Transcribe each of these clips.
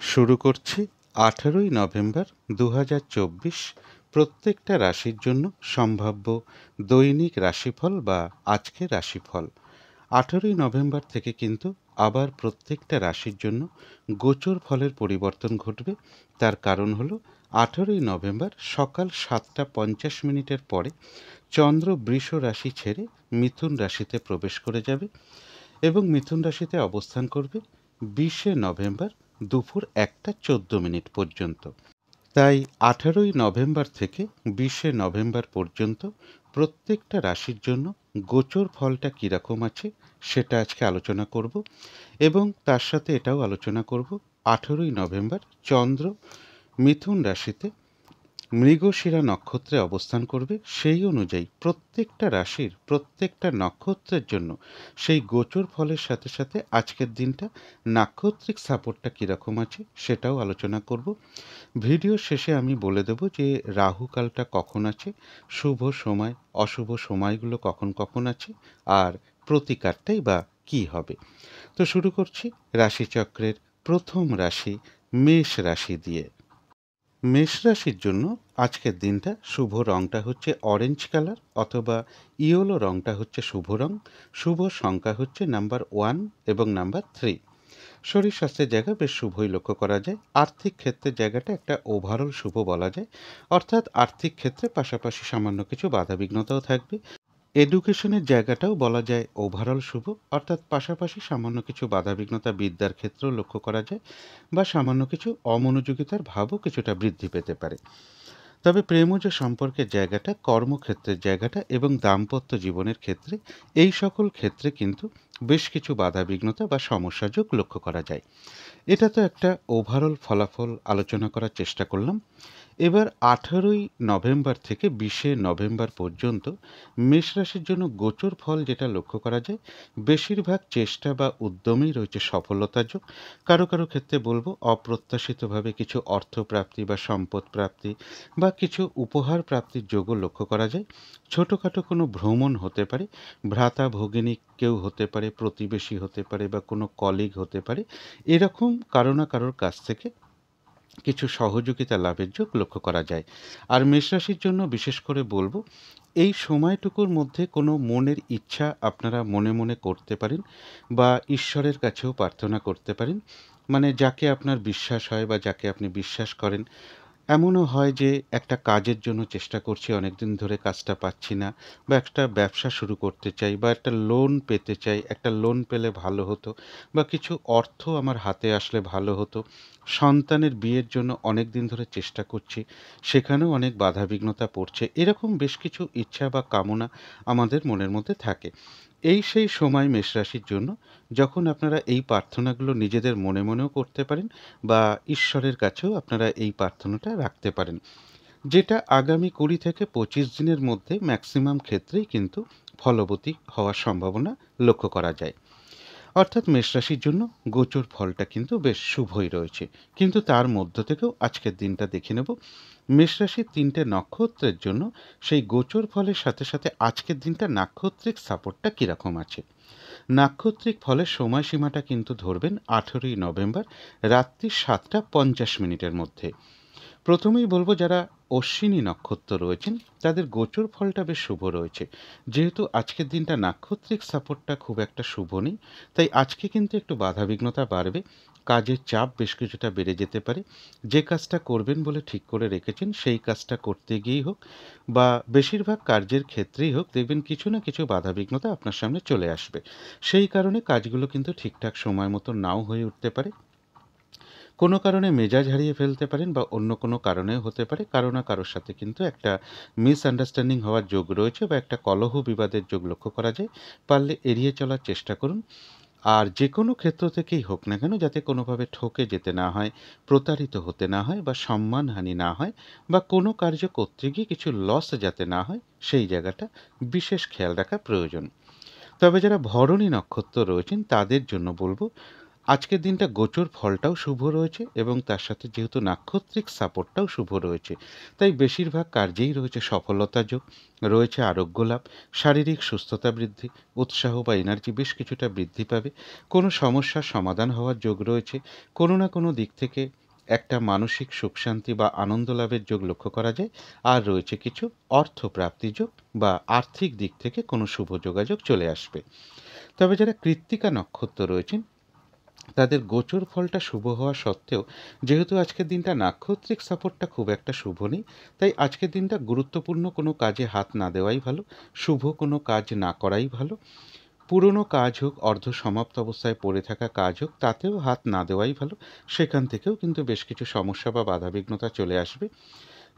শুরু করছি 18ই নভেম্বর 2024 প্রত্যেকটা রাশির জন্য সম্ভাব্য দৈনিক রাশিফল বা আজকের রাশিফল। 18ই নভেম্বর থেকে কিন্তু আবার প্রত্যেকটা রাশির জন্য গোচর ফলের পরিবর্তন ঘটবে। তার কারণ হলো 18ই নভেম্বর সকাল 7:50 পরে চন্দ্র বৃষ রাশি ছেড়ে মিথুন রাশিতে প্রবেশ করে যাবে এবং মিথুন রাশিতে অবস্থান করবে 20শে নভেম্বর দুপুর 1:14 পর্যন্ত। তাই 18ই নভেম্বর থেকে 20শে নভেম্বর পর্যন্ত প্রত্যেকটা রাশির জন্য গোচর ফলটা কীরকম আছে সেটা আজকে আলোচনা করব এবং তার সাথে এটাও আলোচনা করব 18ই নভেম্বর চন্দ্র মিথুন রাশিতে মৃগশিরা নক্ষত্রে অবস্থান করবে, সেই অনুযায়ী প্রত্যেকটা রাশির প্রত্যেকটা নক্ষত্রের জন্য সেই গোচর ফলের সাথে সাথে আজকের দিনটা নাক্ষত্রিক সাপোর্টটা কীরকম আছে সেটাও আলোচনা করব। ভিডিও শেষে আমি বলে দেব যে রাহুকালটা কখন আছে, শুভ সময় অশুভ সময়গুলো কখন কখন আছে, আর প্রতিকারটাই বা কী হবে। তো শুরু করছি রাশিচক্রের প্রথম রাশি মেষ রাশি দিয়ে। মেষ রাশির জন্য আজকের দিনটা শুভ রঙটা হচ্ছে অরেঞ্জ কালার অথবা ইয়েলো রঙটা হচ্ছে শুভ রং। শুভ সংখ্যা হচ্ছে নাম্বার 1 এবং নাম্বার 3। শরীর স্বাস্থ্যের জায়গা বেশ শুভই লক্ষ্য করা যায়। আর্থিক ক্ষেত্রের জায়গাটা একটা ওভারঅল শুভ বলা যায়, অর্থাৎ আর্থিক ক্ষেত্রে পাশাপাশি সামান্য কিছু বাধাবিঘ্নতাও থাকবে। এডুকেশনের জায়গাটাও বলা যায় ওভারঅল শুভ, অর্থাৎ পাশাপাশি সামান্য কিছু বাধাবিঘ্নতা বিদ্যার ক্ষেত্রেও লক্ষ্য করা যায় বা সামান্য কিছু অমনোযোগিতার ভাবও কিছুটা বৃদ্ধি পেতে পারে। তবে প্রেমজ সম্পর্কের জায়গাটা, কর্মক্ষেত্রের জায়গাটা এবং দাম্পত্য জীবনের ক্ষেত্রে এই সকল ক্ষেত্রে কিন্তু বেশ কিছু বাধাবিঘ্নতা বা সমস্যাযোগ লক্ষ্য করা যায়। এটা তো একটা ওভারঅল ফলাফল আলোচনা করার চেষ্টা করলাম। এবার 18ই নভেম্বর থেকে 20শে নভেম্বর পর্যন্ত মেষ রাশির জন্য গোচর ফল যেটা লক্ষ্য করা যায়, বেশিরভাগ চেষ্টা বা উদ্যমেই রয়েছে সফলতার যোগ। কারো কারো ক্ষেত্রে বলবো অপ্রত্যাশিতভাবে কিছু অর্থপ্রাপ্তি বা সম্পদ প্রাপ্তি বা কিছু উপহার প্রাপ্তির যোগও লক্ষ্য করা যায়। ছোটোখাটো কোনো ভ্রমণ হতে পারে, ভ্রাতা ভগিনী কেউ হতে পারে, প্রতিবেশী হতে পারে বা কোনো কলিগ হতে পারে, এরকম কারো না কারোর কাছ থেকে কিছু সহযোগিতা লাভের যোগ লক্ষ্য করা যায়। আর মেষরাশির জন্য বিশেষ করে বলবো, এই সময়টুকুর মধ্যে কোনো মনের ইচ্ছা আপনারা মনে মনে করতে পারেন বা ঈশ্বরের কাছেও প্রার্থনা করতে পারেন। মানে যাকে আপনার বিশ্বাস হয় বা যাকে আপনি বিশ্বাস করেন। এমনও হয় যে একটা কাজের জন্য চেষ্টা করছি, অনেকদিন ধরে কাজটা পাচ্ছি না, বা একটা ব্যবসা শুরু করতে চাই বা একটা লোন পেতে চাই, একটা লোন পেলে ভালো হতো বা কিছু অর্থ আমার হাতে আসলে ভালো হতো। সন্তানের বিয়ের জন্য অনেক দিন ধরে চেষ্টা করছি, সেখানেও অনেক বাধাবিঘ্নতা পড়ছে। এরকম বেশ কিছু ইচ্ছা বা কামনা আমাদের মনের মধ্যে থাকে। এই সেই সময় মেষরাশির জন্য যখন আপনারা এই প্রার্থনাগুলো নিজেদের মনে মনেও করতে পারেন বা ঈশ্বরের কাছেও আপনারা এই প্রার্থনাটা রাখতে পারেন, যেটা আগামী 20 থেকে 25 দিনের মধ্যে ম্যাক্সিমাম ক্ষেত্রেই কিন্তু ফলবতী হওয়ার সম্ভাবনা লক্ষ্য করা যায়। অর্থাৎ মেষরাশির জন্য গোচর ফলটা কিন্তু বেশ শুভই রয়েছে। কিন্তু তার মধ্য থেকেও আজকের দিনটা দেখে নেব মেষরাশির 3টে নক্ষত্রের জন্য সেই গোচর ফলের সাথে সাথে আজকের দিনটা নাক্ষত্রিক সাপোর্টটা কীরকম আছে। নাক্ষত্রিক ফলের সময়সীমাটা কিন্তু ধরবেন 18ই নভেম্বর রাত্রি 7:50 মধ্যে। প্রথমেই বলবো যারা অশ্বিনী নক্ষত্র রয়েছেন তাদের গোচর ফলটা বেশ শুভ রয়েছে। যেহেতু আজকের দিনটা নাক্ষত্রিক সাপোর্টটা খুব একটা শুভ নেই, তাই আজকে কিন্তু একটু বাধাবিঘ্নতা বাড়বে, কাজের চাপ বেশ কিছুটা বেড়ে যেতে পারে। যে কাজটা করবেন বলে ঠিক করে রেখেছেন সেই কাজটা করতে গিয়েই হোক বা বেশিরভাগ কার্যের ক্ষেত্রেই হোক, দেখবেন কিছু না কিছু বাধাবিঘ্নতা আপনার সামনে চলে আসবে। সেই কারণে কাজগুলো কিন্তু ঠিকঠাক সময় মতো নাও হয়ে উঠতে পারে। কোনো কারণে মেজাজ হারিয়ে ফেলতে পারেন বা অন্য কোনো কারণেও হতে পারে। কারো না কারোর সাথে কিন্তু একটা মিসআন্ডারস্ট্যান্ডিং হওয়ার যোগ রয়েছে বা একটা কলহ বিবাদের যোগ লক্ষ্য করা যায়। পারলে এড়িয়ে চলার চেষ্টা করুন। আর যে কোনো ক্ষেত্র থেকেই হোক না কেন, যাতে কোনোভাবে ঠকে যেতে না হয়, প্রতারিত হতে না হয় বা সম্মানহানি না হয় বা কোনো কার্য করতে গিয়ে কিছু লস যাতে না হয়, সেই জায়গাটা বিশেষ খেয়াল রাখা প্রয়োজন। তবে যারা ভরণী নক্ষত্র রয়েছেন তাদের জন্য বলব, আজকের দিনটা গোচর ফলটাও শুভ রয়েছে এবং তার সাথে যেহেতু নাক্ষত্রিক সাপোর্টটাও শুভ রয়েছে, তাই বেশিরভাগ কার্যেই রয়েছে সফলতা যোগ, রয়েছে আরোগ্য লাভ, শারীরিক সুস্থতা বৃদ্ধি, উৎসাহ বা এনার্জি বেশ কিছুটা বৃদ্ধি পাবে, কোনো সমস্যার সমাধান হওয়ার যোগ রয়েছে, কোনো না কোনো দিক থেকে একটা মানসিক সুখ শান্তি বা আনন্দ লাভের যোগ লক্ষ্য করা যায়। আর রয়েছে কিছু অর্থপ্রাপ্তি যোগ বা আর্থিক দিক থেকে কোনো শুভ যোগাযোগ চলে আসবে। তবে যারা কৃত্তিকা নক্ষত্র রয়েছেন তাদের গোচর ফলটা শুভ হওয়া সত্ত্বেও যেহেতু আজকের দিনটা নাক্ষত্রিক সাপোর্টটা খুব একটা শুভ নেই, তাই আজকের দিনটা গুরুত্বপূর্ণ কোনো কাজে হাত না দেওয়াই ভালো, শুভ কোনো কাজ না করাই ভালো। পুরনো কাজ হোক, অর্ধ সমাপ্ত অবস্থায় পড়ে থাকা কাজ হোক, তাতেও হাত না দেওয়াই ভালো। সেখান থেকেও কিন্তু বেশ কিছু সমস্যা বা বাধাবিঘ্নতা চলে আসবে।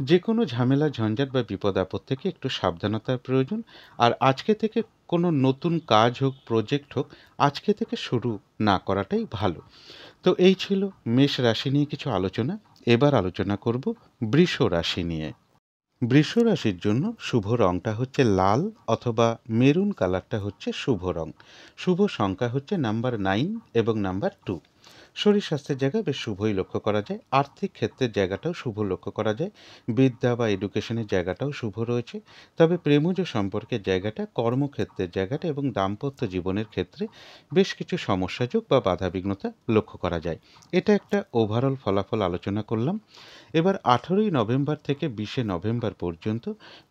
যে কোনো ঝামেলা ঝঞ্ঝাট বা বিপদ আপদ থেকে একটু সাবধানতার প্রয়োজন। আর আজকে থেকে কোনো নতুন কাজ হোক, প্রজেক্ট হোক, আজকে থেকে শুরু না করাটাই ভালো। তো এই ছিল মেষ রাশি নিয়ে কিছু আলোচনা। এবার আলোচনা করব বৃষ রাশি নিয়ে। বৃষ রাশির জন্য শুভ রংটা হচ্ছে লাল অথবা মেরুন কালারটা হচ্ছে শুভ রং। শুভ সংখ্যা হচ্ছে নাম্বার 9 এবং নাম্বার 2। শরীর স্বাস্থ্যের জায়গায় বেশ শুভই লক্ষ্য করা যায়, আর্থিক ক্ষেত্রের জায়গাটাও শুভ লক্ষ্য করা যায়, বিদ্যা বা এডুকেশনের জায়গাটাও শুভ রয়েছে। তবে প্রেমজ সম্পর্কের জায়গাটা, কর্মক্ষেত্রের জায়গাটা এবং দাম্পত্য জীবনের ক্ষেত্রে বেশ কিছু সমস্যাযোগ বা বাধাবিঘ্নতা লক্ষ্য করা যায়। এটা একটা ওভারঅল ফলাফল আলোচনা করলাম। এবার 18ই নভেম্বর থেকে 20শে নভেম্বর পর্যন্ত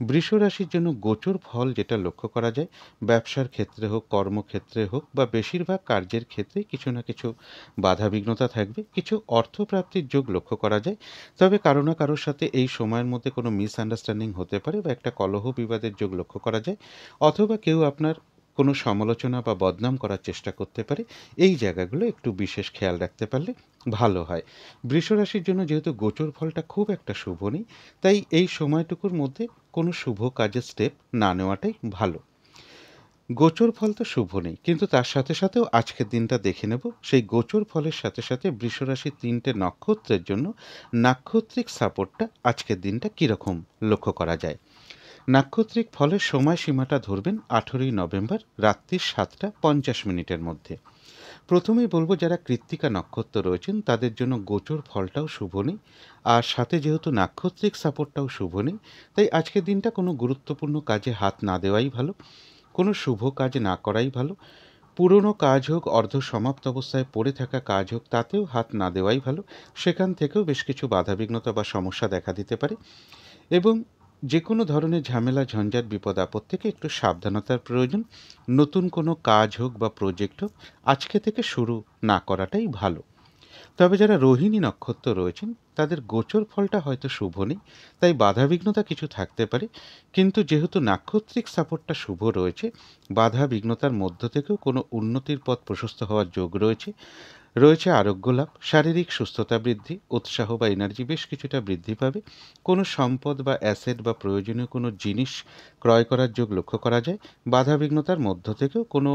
বৃষ রাশির জন্য গোচর ফল যেটা লক্ষ্য করা যায়, ব্যবসার ক্ষেত্রে হোক, কর্মক্ষেত্রে হোক বা বেশিরভাগ কার্যের ক্ষেত্রে কিছু না কিছু বাধাবিঘ্নতা থাকবে, কিছু অর্থপ্রাপ্তির যোগ লক্ষ্য করা যায়। তবে কারো না কারোর সাথে এই সময়ের মধ্যে কোনো মিসআন্ডারস্ট্যান্ডিং হতে পারে বা একটা কলহ বিবাদের যোগ লক্ষ্য করা যায়, অথবা কেউ আপনার কোনো সমালোচনা বা বদনাম করার চেষ্টা করতে পারে। এই জায়গাগুলো একটু বিশেষ খেয়াল রাখতে পারলে ভালো হয়। বৃষ রাশির জন্য যেহেতু গোচর ফলটা খুব একটা শুভ নেই, তাই এই সময়টুকুর মধ্যে কোনো শুভ কাজের স্টেপ না নেওয়াটাই ভালো। গোচর ফল তো শুভ নেই, কিন্তু তার সাথে সাথেও আজকের দিনটা দেখে নেব সেই গোচর ফলের সাথে সাথে বৃষ রাশির 3টে নক্ষত্রের জন্য নাক্ষত্রিক সাপোর্টটা আজকের দিনটা কীরকম লক্ষ্য করা যায়। নাক্ষত্রিক ফলের সময়সীমাটা ধরবেন 18ই নভেম্বর রাত্রি 7টা 50 মিনিটের মধ্যে। প্রথমেই বলবো যারা কৃত্তিকা নক্ষত্র রয়েছেন তাদের জন্য গোচর ফলটাও শুভ নেই, আর সাথে যেহেতু নাক্ষত্রিক সাপোর্টটাও শুভ নেই, তাই আজকের দিনটা কোনো গুরুত্বপূর্ণ কাজে হাত না দেওয়াই ভালো, কোনো শুভ কাজ না করাই ভালো। পুরনো কাজ হোক, অর্ধ সমাপ্ত অবস্থায় পড়ে থাকা কাজ হোক, তাতেও হাত না দেওয়াই ভালো। সেখান থেকেও বেশ কিছু বাধাবিঘ্নতা বা সমস্যা দেখা দিতে পারে এবং যে কোনো ধরনের ঝামেলা ঝঞ্ঝাট বিপদ আপদ থেকে একটু সাবধানতার প্রয়োজন। নতুন কোনো কাজ হোক বা প্রজেক্ট হোক, আজকে থেকে শুরু না করাটাই ভালো। তবে যারা রোহিণী নক্ষত্র রয়েছেন তাদের গোচর ফলটা হয়তো শুভ নেই, তাই বাধাবিঘ্নতা কিছু থাকতে পারে, কিন্তু যেহেতু নাক্ষত্রিক সাপোর্টটা শুভ রয়েছে, বাধা বিঘ্নতার মধ্য থেকেও কোনো উন্নতির পথ প্রশস্ত হওয়ার যোগ রয়েছে। রয়েছে আরোগ্য লাভ, শারীরিক সুস্থতা বৃদ্ধি, উৎসাহ বা এনার্জি বেশ কিছুটা বৃদ্ধি পাবে। কোনো সম্পদ বা অ্যাসেট বা প্রয়োজনীয় কোনো জিনিস ক্রয় করার যোগ লক্ষ্য করা যায়। বাধাবিঘ্নতার মধ্য থেকেও কোনো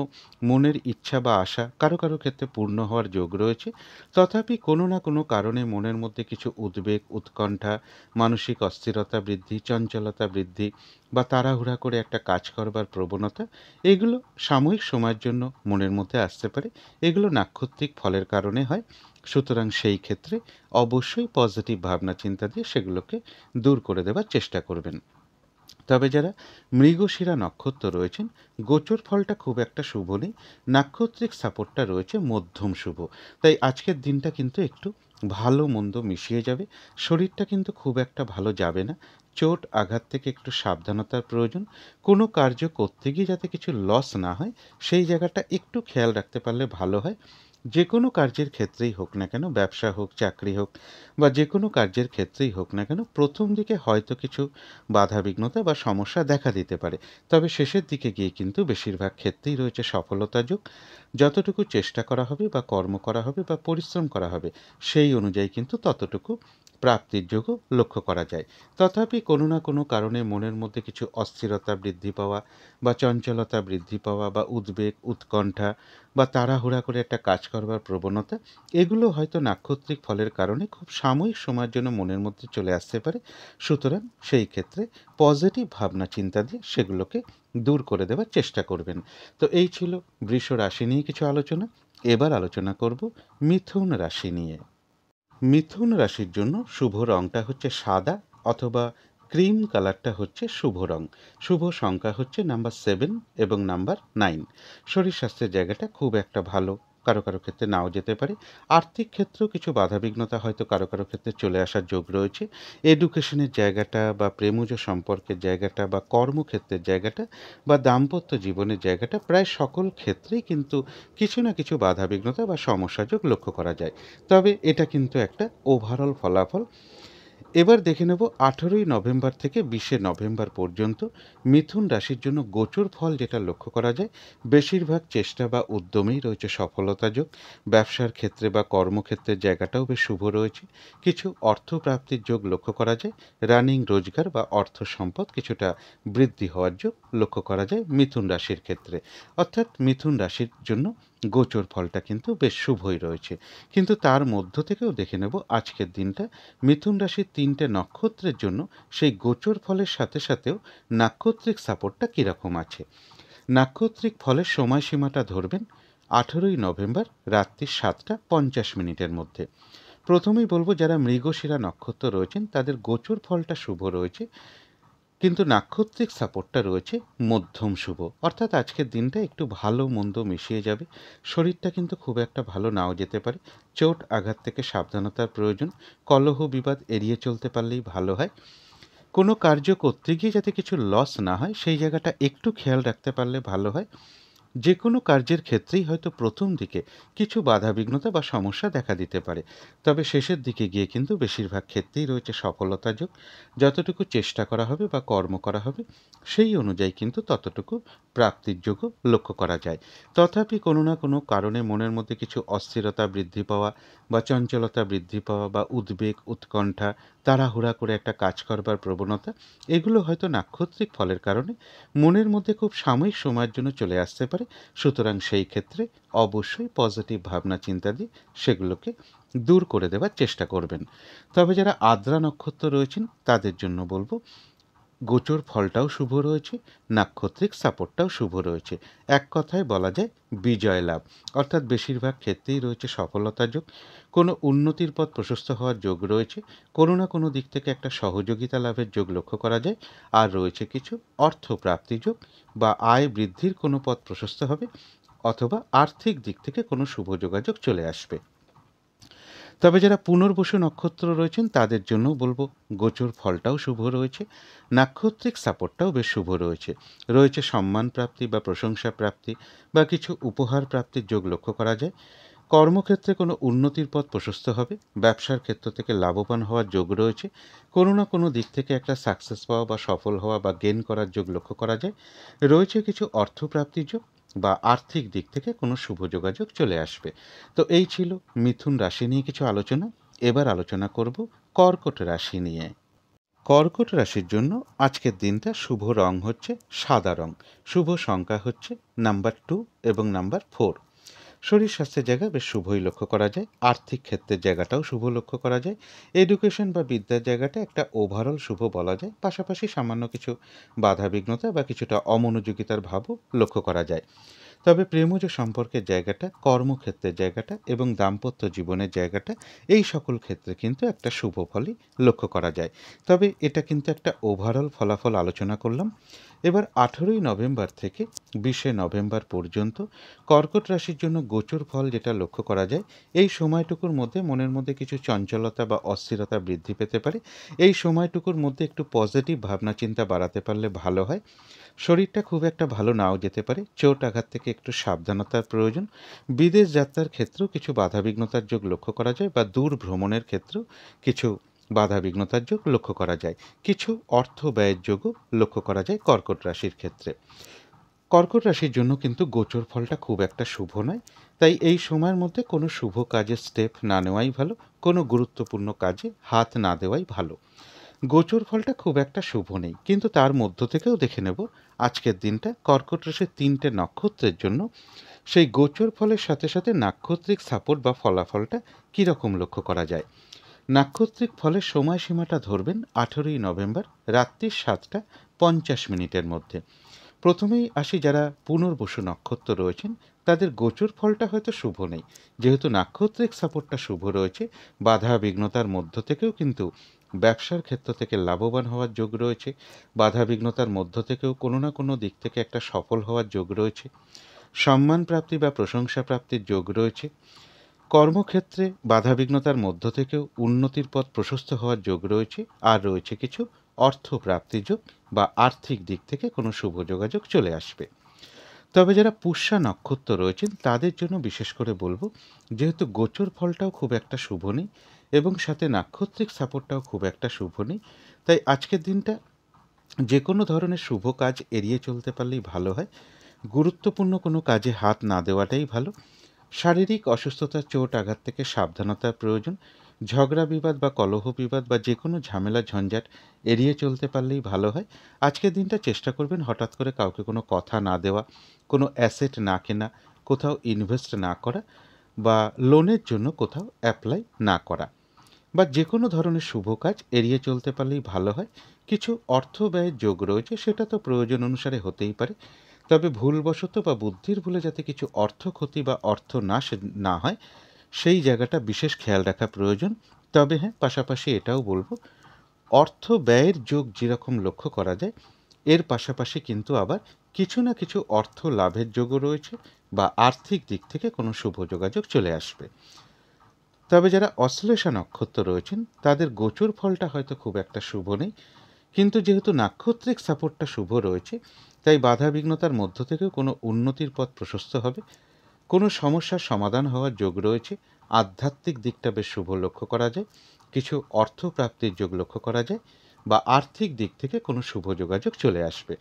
মনের ইচ্ছা বা আশা কারো কারো ক্ষেত্রে পূর্ণ হওয়ার যোগ রয়েছে। তথাপি কোনো না কোনো কারণে মনের মধ্যে কিছু উদ্বেগ, উৎকণ্ঠা, মানসিক অস্থিরতা বৃদ্ধি, চঞ্চলতা বৃদ্ধি বা তাড়াহুড়া করে একটা কাজ করবার প্রবণতা, এগুলো সাময়িক সময়ের জন্য মনের মধ্যে আসতে পারে। এগুলো নাক্ষত্রিক ফলের কারণে হয়। সুতরাং সেই ক্ষেত্রে অবশ্যই পজিটিভ ভাবনা চিন্তা দিয়ে সেগুলোকে দূর করে দেওয়ার চেষ্টা করবেন। তবে যারা মৃগশিরা নক্ষত্র রয়েছেন গোচর ফলটা খুব একটা শুভ নেই, নাক্ষত্রিক সাপোর্টটা রয়েছে মধ্যম শুভ। তাই আজকের দিনটা কিন্তু একটু ভালো মন্দ মিশিয়ে যাবে। শরীরটা কিন্তু খুব একটা ভালো যাবে না, চোট আঘাত থেকে একটু সাবধানতার প্রয়োজন। কোনো কার্য করতে গিয়ে যাতে কিছু লস না হয় সেই জায়গাটা একটু খেয়াল রাখতে পারলে ভালো হয়। যে কোনো কার্যের ক্ষেত্রেই হোক না কেন, ব্যবসা হোক, চাকরি হোক বা যে কোনো কার্যের ক্ষেত্রেই হোক না কেন, প্রথম দিকে হয়তো কিছু বাধাবিঘ্নতা বা সমস্যা দেখা দিতে পারে, তবে শেষের দিকে গিয়ে কিন্তু বেশিরভাগ ক্ষেত্রেই রয়েছে সফলতা যোগ। যতটুকু চেষ্টা করা হবে বা কর্ম করা হবে বা পরিশ্রম করা হবে সেই অনুযায়ী কিন্তু ততটুকু প্রাপ্তির যোগও লক্ষ্য করা যায়। তথাপি কোনো না কোনো কারণে মনের মধ্যে কিছু অস্থিরতা বৃদ্ধি পাওয়া বা চঞ্চলতা বৃদ্ধি পাওয়া বা উদ্বেগ, উৎকণ্ঠা বা তাড়াহুড়া করে একটা কাজ করবার প্রবণতা, এগুলো হয়তো নাক্ষত্রিক ফলের কারণে খুব সাময়িক সময়ের জন্য মনের মধ্যে চলে আসতে পারে। সুতরাং সেই ক্ষেত্রে পজিটিভ ভাবনা চিন্তা দিয়ে সেগুলোকে দূর করে দেওয়ার চেষ্টা করবেন। তো এই ছিল বৃষ রাশি নিয়ে কিছু আলোচনা। এবার আলোচনা করব মিথুন রাশি নিয়ে। মিথুন রাশির জন্য শুভ রংটা হচ্ছে সাদা অথবা ক্রিম কালারটা হচ্ছে শুভ রং। শুভ সংখ্যা হচ্ছে নাম্বার 7 এবং নাম্বার 9। শরীর স্বাস্থ্যের জায়গাটা খুব একটা ভালো, কারো কারো ক্ষেত্রে নাও যেতে পারে। আর্থিক ক্ষেত্রেও কিছু বাধাবিঘ্নতা হয়তো কারো কারো ক্ষেত্রে চলে আসার যোগ রয়েছে। এডুকেশনের জায়গাটা বা প্রেমজ সম্পর্কের জায়গাটা বা কর্মক্ষেত্রের জায়গাটা বা দাম্পত্য জীবনের জায়গাটা প্রায় সকল ক্ষেত্রেই কিন্তু কিছু না কিছু বাধাবিঘ্নতা বা সমস্যাযোগ লক্ষ্য করা যায়। তবে এটা কিন্তু একটা ওভারঅল ফলাফল। এবার দেখে নেব 18ই নভেম্বর থেকে 20শে নভেম্বর পর্যন্ত মিথুন রাশির জন্য গোচর ফল যেটা লক্ষ্য করা যায়। বেশিরভাগ চেষ্টা বা উদ্যমেই রয়েছে সফলতা যোগ। ব্যবসার ক্ষেত্রে বা কর্মক্ষেত্রের জায়গাটাও বেশ শুভ রয়েছে। কিছু অর্থপ্রাপ্তির যোগ লক্ষ্য করা যায়। রানিং রোজগার বা অর্থ সম্পদ কিছুটা বৃদ্ধি হওয়ার যোগ লক্ষ্য করা যায় মিথুন রাশির ক্ষেত্রে। অর্থাৎ মিথুন রাশির জন্য গোচর ফলটা কিন্তু বেশ শুভই রয়েছে। কিন্তু তার মধ্য থেকেও দেখে নেব আজকের দিনটা মিথুন রাশির 3টে নক্ষত্রের জন্য সেই গোচর ফলের সাথে সাথেও নাক্ষত্রিক সাপোর্টটা কীরকম আছে। নাক্ষত্রিক ফলের সময়সীমাটা ধরবেন 18ই নভেম্বর রাত্রি 7টা 50 মিনিটের মধ্যে। প্রথমেই বলবো যারা মৃগশিরা নক্ষত্র রয়েছেন তাদের গোচর ফলটা শুভ রয়েছে, কিন্তু নাক্ষত্রিক সাপোর্টটা রয়েছে মধ্যম শুভ। অর্থাৎ আজকের দিনটা একটু ভালো মন্দ মিশিয়ে যাবে। শরীরটা কিন্তু খুব একটা ভালো নাও যেতে পারে। চোট আঘাত থেকে সাবধানতার প্রয়োজন। কলহ বিবাদ এড়িয়ে চলতে পারলেই ভালো হয়। কোনো কার্য করতে গিয়ে যাতে কিছু লস না হয় সেই জায়গাটা একটু খেয়াল রাখতে পারলে ভালো হয়। যে কোনো কার্যের ক্ষেত্রেই হয়তো প্রথম দিকে কিছু বাধাবিঘ্নতা বা সমস্যা দেখা দিতে পারে, তবে শেষের দিকে গিয়ে কিন্তু বেশিরভাগ ক্ষেত্রেই রয়েছে সফলতা যোগ। যতটুকু চেষ্টা করা হবে বা কর্ম করা হবে সেই অনুযায়ী কিন্তু ততটুকু প্রাপ্তির যোগও লক্ষ্য করা যায়। তথাপি কোনো না কোনো কারণে মনের মধ্যে কিছু অস্থিরতা বৃদ্ধি পাওয়া বা চঞ্চলতা বৃদ্ধি পাওয়া বা উদ্বেগ উৎকণ্ঠা, তাড়াহুড়া করে একটা কাজ করবার প্রবণতা, এগুলো হয়তো নাক্ষত্রিক ফলের কারণে মনের মধ্যে খুব সাময়িক সময়ের জন্য চলে আসতে পারে। সুতরাং সেই ক্ষেত্রে অবশ্যই পজিটিভ ভাবনা চিন্তা দিয়ে সেগুলোকে দূর করে দেওয়ার চেষ্টা করবেন। তবে যারা আদ্রা নক্ষত্র রয়েছেন তাদের জন্য বলবো গোচর ফলটাও শুভ রয়েছে, নাক্ষত্রিক সাপোর্টটাও শুভ রয়েছে। এক কথায় বলা যায় বিজয় লাভ। অর্থাৎ বেশিরভাগ ক্ষেত্রেই রয়েছে সফলতা যোগ। কোনো উন্নতির পথ প্রশস্ত হওয়ার যোগ রয়েছে। কোনো না কোনো দিক থেকে একটা সহযোগিতা লাভের যোগ লক্ষ্য করা যায়। আর রয়েছে কিছু অর্থ প্রাপ্তি যোগ বা আয় বৃদ্ধির কোনো পথ প্রশস্ত হবে, অথবা আর্থিক দিক থেকে কোনো শুভ যোগাযোগ চলে আসবে। তবে যারা পুনর্বসু নক্ষত্র রয়েছেন তাদের জন্য বলবো গোচর ফলটাও শুভ রয়েছে, নাক্ষত্রিক সাপোর্টটাও বেশ শুভ রয়েছে। রয়েছে সম্মান প্রাপ্তি বা প্রশংসা প্রাপ্তি বা কিছু উপহার প্রাপ্তির যোগ লক্ষ্য করা যায়। কর্মক্ষেত্রে কোনো উন্নতির পথ প্রশস্ত হবে। ব্যবসার ক্ষেত্র থেকে লাভবান হওয়ার যোগ রয়েছে। কোনো না কোনো দিক থেকে একটা সাকসেস পাওয়া বা সফল হওয়া বা গেইন করার যোগ লক্ষ্য করা যায়। রয়েছে কিছু অর্থপ্রাপ্তির যোগ বা আর্থিক দিক থেকে কোনো শুভ যোগাযোগ চলে আসবে। তো এই ছিল মিথুন রাশি নিয়ে কিছু আলোচনা। এবার আলোচনা করব কর্কট রাশি নিয়ে। কর্কট রাশির জন্য আজকের দিনটা শুভ রং হচ্ছে সাদা রং। শুভ সংখ্যা হচ্ছে নাম্বার 2 এবং নাম্বার 4। শরীর স্বাস্থ্যের জায়গা বেশ শুভই লক্ষ্য করা যায়। আর্থিক ক্ষেত্রের জায়গাটাও শুভ লক্ষ্য করা যায়। এডুকেশন বা বিদ্যার জায়গাটা একটা ওভারঅল শুভ বলা যায়। পাশাপাশি সামান্য কিছু বাধাবিঘ্নতা বা কিছুটা অমনোযোগিতার ভাবও লক্ষ্য করা যায়। তবে প্রেমজ সম্পর্কের জায়গাটা, কর্মক্ষেত্রের জায়গাটা এবং দাম্পত্য জীবনের জায়গাটা, এই সকল ক্ষেত্রে কিন্তু একটা শুভ ফলই লক্ষ্য করা যায়। তবে এটা কিন্তু একটা ওভারঅল ফলাফল আলোচনা করলাম। এবার 18ই নভেম্বর থেকে 20শে নভেম্বর পর্যন্ত কর্কট রাশির জন্য গোচর ফল যেটা লক্ষ্য করা যায়, এই সময়টুকুর মধ্যে মনের মধ্যে কিছু চঞ্চলতা বা অস্থিরতা বৃদ্ধি পেতে পারে। এই সময়টুকুর মধ্যে একটু পজিটিভ ভাবনা চিন্তা বাড়াতে পারলে ভালো হয়। শরীরটা খুব একটা ভালো নাও যেতে পারে। চোট আঘাত থেকে একটু সাবধানতার প্রয়োজন। বিদেশ যাত্রার ক্ষেত্রেও কিছু বাধাবিঘ্নতার যোগ লক্ষ্য করা যায় বা দূর ভ্রমণের ক্ষেত্রেও কিছু বাধাবিঘ্নতার যোগ লক্ষ্য করা যায়। কিছু অর্থ ব্যয়ের যোগও লক্ষ্য করা যায় কর্কট রাশির ক্ষেত্রে। কর্কট রাশির জন্য কিন্তু গোচর ফলটা খুব একটা শুভ নয়। তাই এই সময়ের মধ্যে কোনো শুভ কাজের স্টেপ না নেওয়াই ভালো, কোনো গুরুত্বপূর্ণ কাজে হাত না দেওয়াই ভালো। গোচর ফলটা খুব একটা শুভ নেই, কিন্তু তার মধ্য থেকেও দেখে নেব আজকের দিনটা কর্কট রাশির 3টে নক্ষত্রের জন্য সেই গোচর ফলের সাথে সাথে নাক্ষত্রিক সাপোর্ট বা ফলাফলটা কীরকম লক্ষ্য করা যায়। নাক্ষত্রিক ফলের সময়সীমাটা ধরবেন 18ই নভেম্বর রাত্রি 7টা 50 মিনিটের মধ্যে। প্রথমেই আসি যারা পুনর্বসু নক্ষত্র রয়েছেন, তাদের গোচর ফলটা হয়তো শুভ নেই। যেহেতু নাক্ষত্রিক সাপোর্টটা শুভ রয়েছে, বাধা বিঘ্নতার মধ্য থেকেও কিন্তু ব্যবসার ক্ষেত্র থেকে লাভবান হওয়ার যোগ রয়েছে। বাধা বিঘ্নতার মধ্য থেকেও কোনো না কোনো দিক থেকে একটা সফল হওয়ার যোগ রয়েছে। সম্মান প্রাপ্তি বা প্রশংসা প্রাপ্তির যোগ রয়েছে। কর্মক্ষেত্রে বাধাবিঘ্নতার মধ্য থেকেও উন্নতির পথ প্রশস্ত হওয়ার যোগ রয়েছে। আর রয়েছে কিছু অর্থ প্রাপ্তির যোগ বা আর্থিক দিক থেকে কোনো শুভ যোগাযোগ চলে আসবে। তবে যারা পুষ্যা নক্ষত্র রয়েছেন তাদের জন্য বিশেষ করে বলবো, যেহেতু গোচর ফলটাও খুব একটা শুভ নেই এবং সাথে নাক্ষত্রিক সাপোর্টটাও খুব একটা শুভ নেই, তাই আজকের দিনটা যে কোনো ধরনের শুভ কাজ এড়িয়ে চলতে পারলেই ভালো হয়। গুরুত্বপূর্ণ কোনো কাজে হাত না দেওয়াটাই ভালো। শারীরিক অসুস্থতা, চোট আঘাত থেকে সাবধানতার প্রয়োজন। ঝগড়া বিবাদ বা কলহ বিবাদ বা যে কোনো ঝামেলা ঝঞ্ঝাট এড়িয়ে চলতে পারলেই ভালো হয়। আজকের দিনটা চেষ্টা করবেন হঠাৎ করে কাউকে কোনো কথা না দেওয়া, কোনো অ্যাসেট না কেনা, কোথাও ইনভেস্ট না করা বা লোনের জন্য কোথাও অ্যাপ্লাই না করা বা যে কোনো ধরনের শুভ কাজ এড়িয়ে চলতে পারলেই ভালো হয়। কিছু অর্থ ব্যয়ের যোগ রয়েছে, সেটা তো প্রয়োজন অনুসারে হতেই পারে। তবে ভুলবশত বা বুদ্ধির ভুলে যাতে কিছু অর্থ ক্ষতি বা অর্থ নাশ না হয়, সেই জায়গাটা বিশেষ খেয়াল রাখা প্রয়োজন। তবে হ্যাঁ, পাশাপাশি এটাও বলবো, অর্থ ব্যয়ের যোগ যেরকম লক্ষ্য করা যায়, এর পাশাপাশি কিন্তু আবার কিছু না কিছু অর্থ লাভের যোগও রয়েছে বা আর্থিক দিক থেকে কোনো শুভ যোগাযোগ চলে আসবে। তবে যারা অশ্লেষা নক্ষত্র রয়েছেন তাদের গোচর ফলটা হয়তো খুব একটা শুভ নেই, কিন্তু যেহেতু নাক্ষত্রিক সাপোর্টটা শুভ রয়েছে, তাই বাধা বিঘ্নতার মধ্য থেকেও কোনো উন্নতির পথ প্রশস্ত হবে। কোনো সমস্যার সমাধান হওয়ার যোগ রয়েছে। আধ্যাত্মিক দিকটা বেশ শুভ লক্ষ্য করা যায়। কিছু অর্থ প্রাপ্তির যোগ লক্ষ্য করা যায় বা আর্থিক দিক থেকে কোনো শুভ যোগাযোগ চলে আসবে।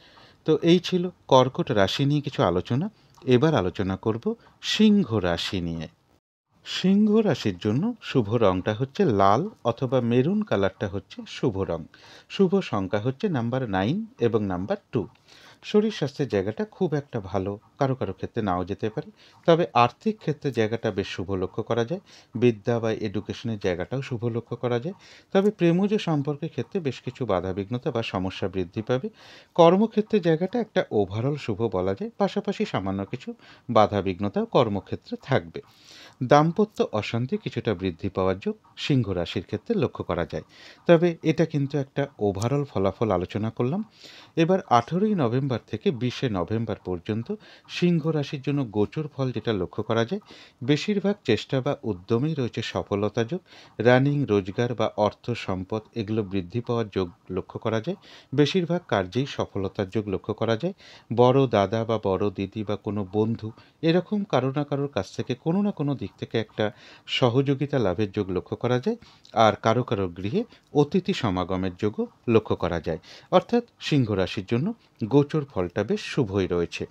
তো এই ছিল কর্কট রাশি নিয়ে কিছু আলোচনা। এবার আলোচনা করব সিংহ রাশি নিয়ে। সিংহ রাশির জন্য শুভ রংটা হচ্ছে লাল অথবা মেরুন কালারটা হচ্ছে শুভ রং। শুভ সংখ্যা হচ্ছে নাম্বার 9 এবং নাম্বার 2। শরীর স্বাস্থ্যের জায়গাটা খুব একটা ভালো, কারো কারো ক্ষেত্রে নাও যেতে পারে। তবে আর্থিক ক্ষেত্রে জায়গাটা বেশ শুভ লক্ষ্য করা যায়। বিদ্যা বা এডুকেশনের জায়গাটাও শুভ লক্ষ্য করা যায়। তবে প্রেমজ সম্পর্কের ক্ষেত্রে বেশ কিছু বাধাবিঘ্নতা বা সমস্যা বৃদ্ধি পাবে। কর্মক্ষেত্রের জায়গাটা একটা ওভারঅল শুভ বলা যায়, পাশাপাশি সামান্য কিছু বাধাবিঘ্নতাও কর্মক্ষেত্রে থাকবে। দাম্পত্য অশান্তি কিছুটা বৃদ্ধি পাওয়ার যোগ সিংহ রাশির ক্ষেত্রে লক্ষ্য করা যায়। তবে এটা কিন্তু একটা ওভারঅল ফলাফল আলোচনা করলাম। এবার 18ই নভেম্বর থেকে 20শে নভেম্বর পর্যন্ত সিংহ রাশির জন্য গোচর ফল যেটা লক্ষ্য করা যায়, বেশিরভাগ চেষ্টা বা উদ্যমেই রয়েছে সফলতা যোগ। রানিং রোজগার বা অর্থ সম্পদ এগুলো বৃদ্ধি পাওয়ার যোগ লক্ষ্য করা যায়। বেশিরভাগ কার্যেই সফলতার যোগ লক্ষ্য করা যায়। বড় দাদা বা বড় দিদি বা কোনো বন্ধু এরকম কারো না কারোর কাছ থেকে কোনো না কোনো দিক থেকে একটা সহযোগিতা লাভের যোগ লক্ষ্য করা যায়। আর কারো কারো গৃহে অতিথি সমাগমের যোগও লক্ষ্য করা যায়। অর্থাৎ সিংহ রাশির জন্য গোচর ফলটা বেশ শুভই রয়েছে।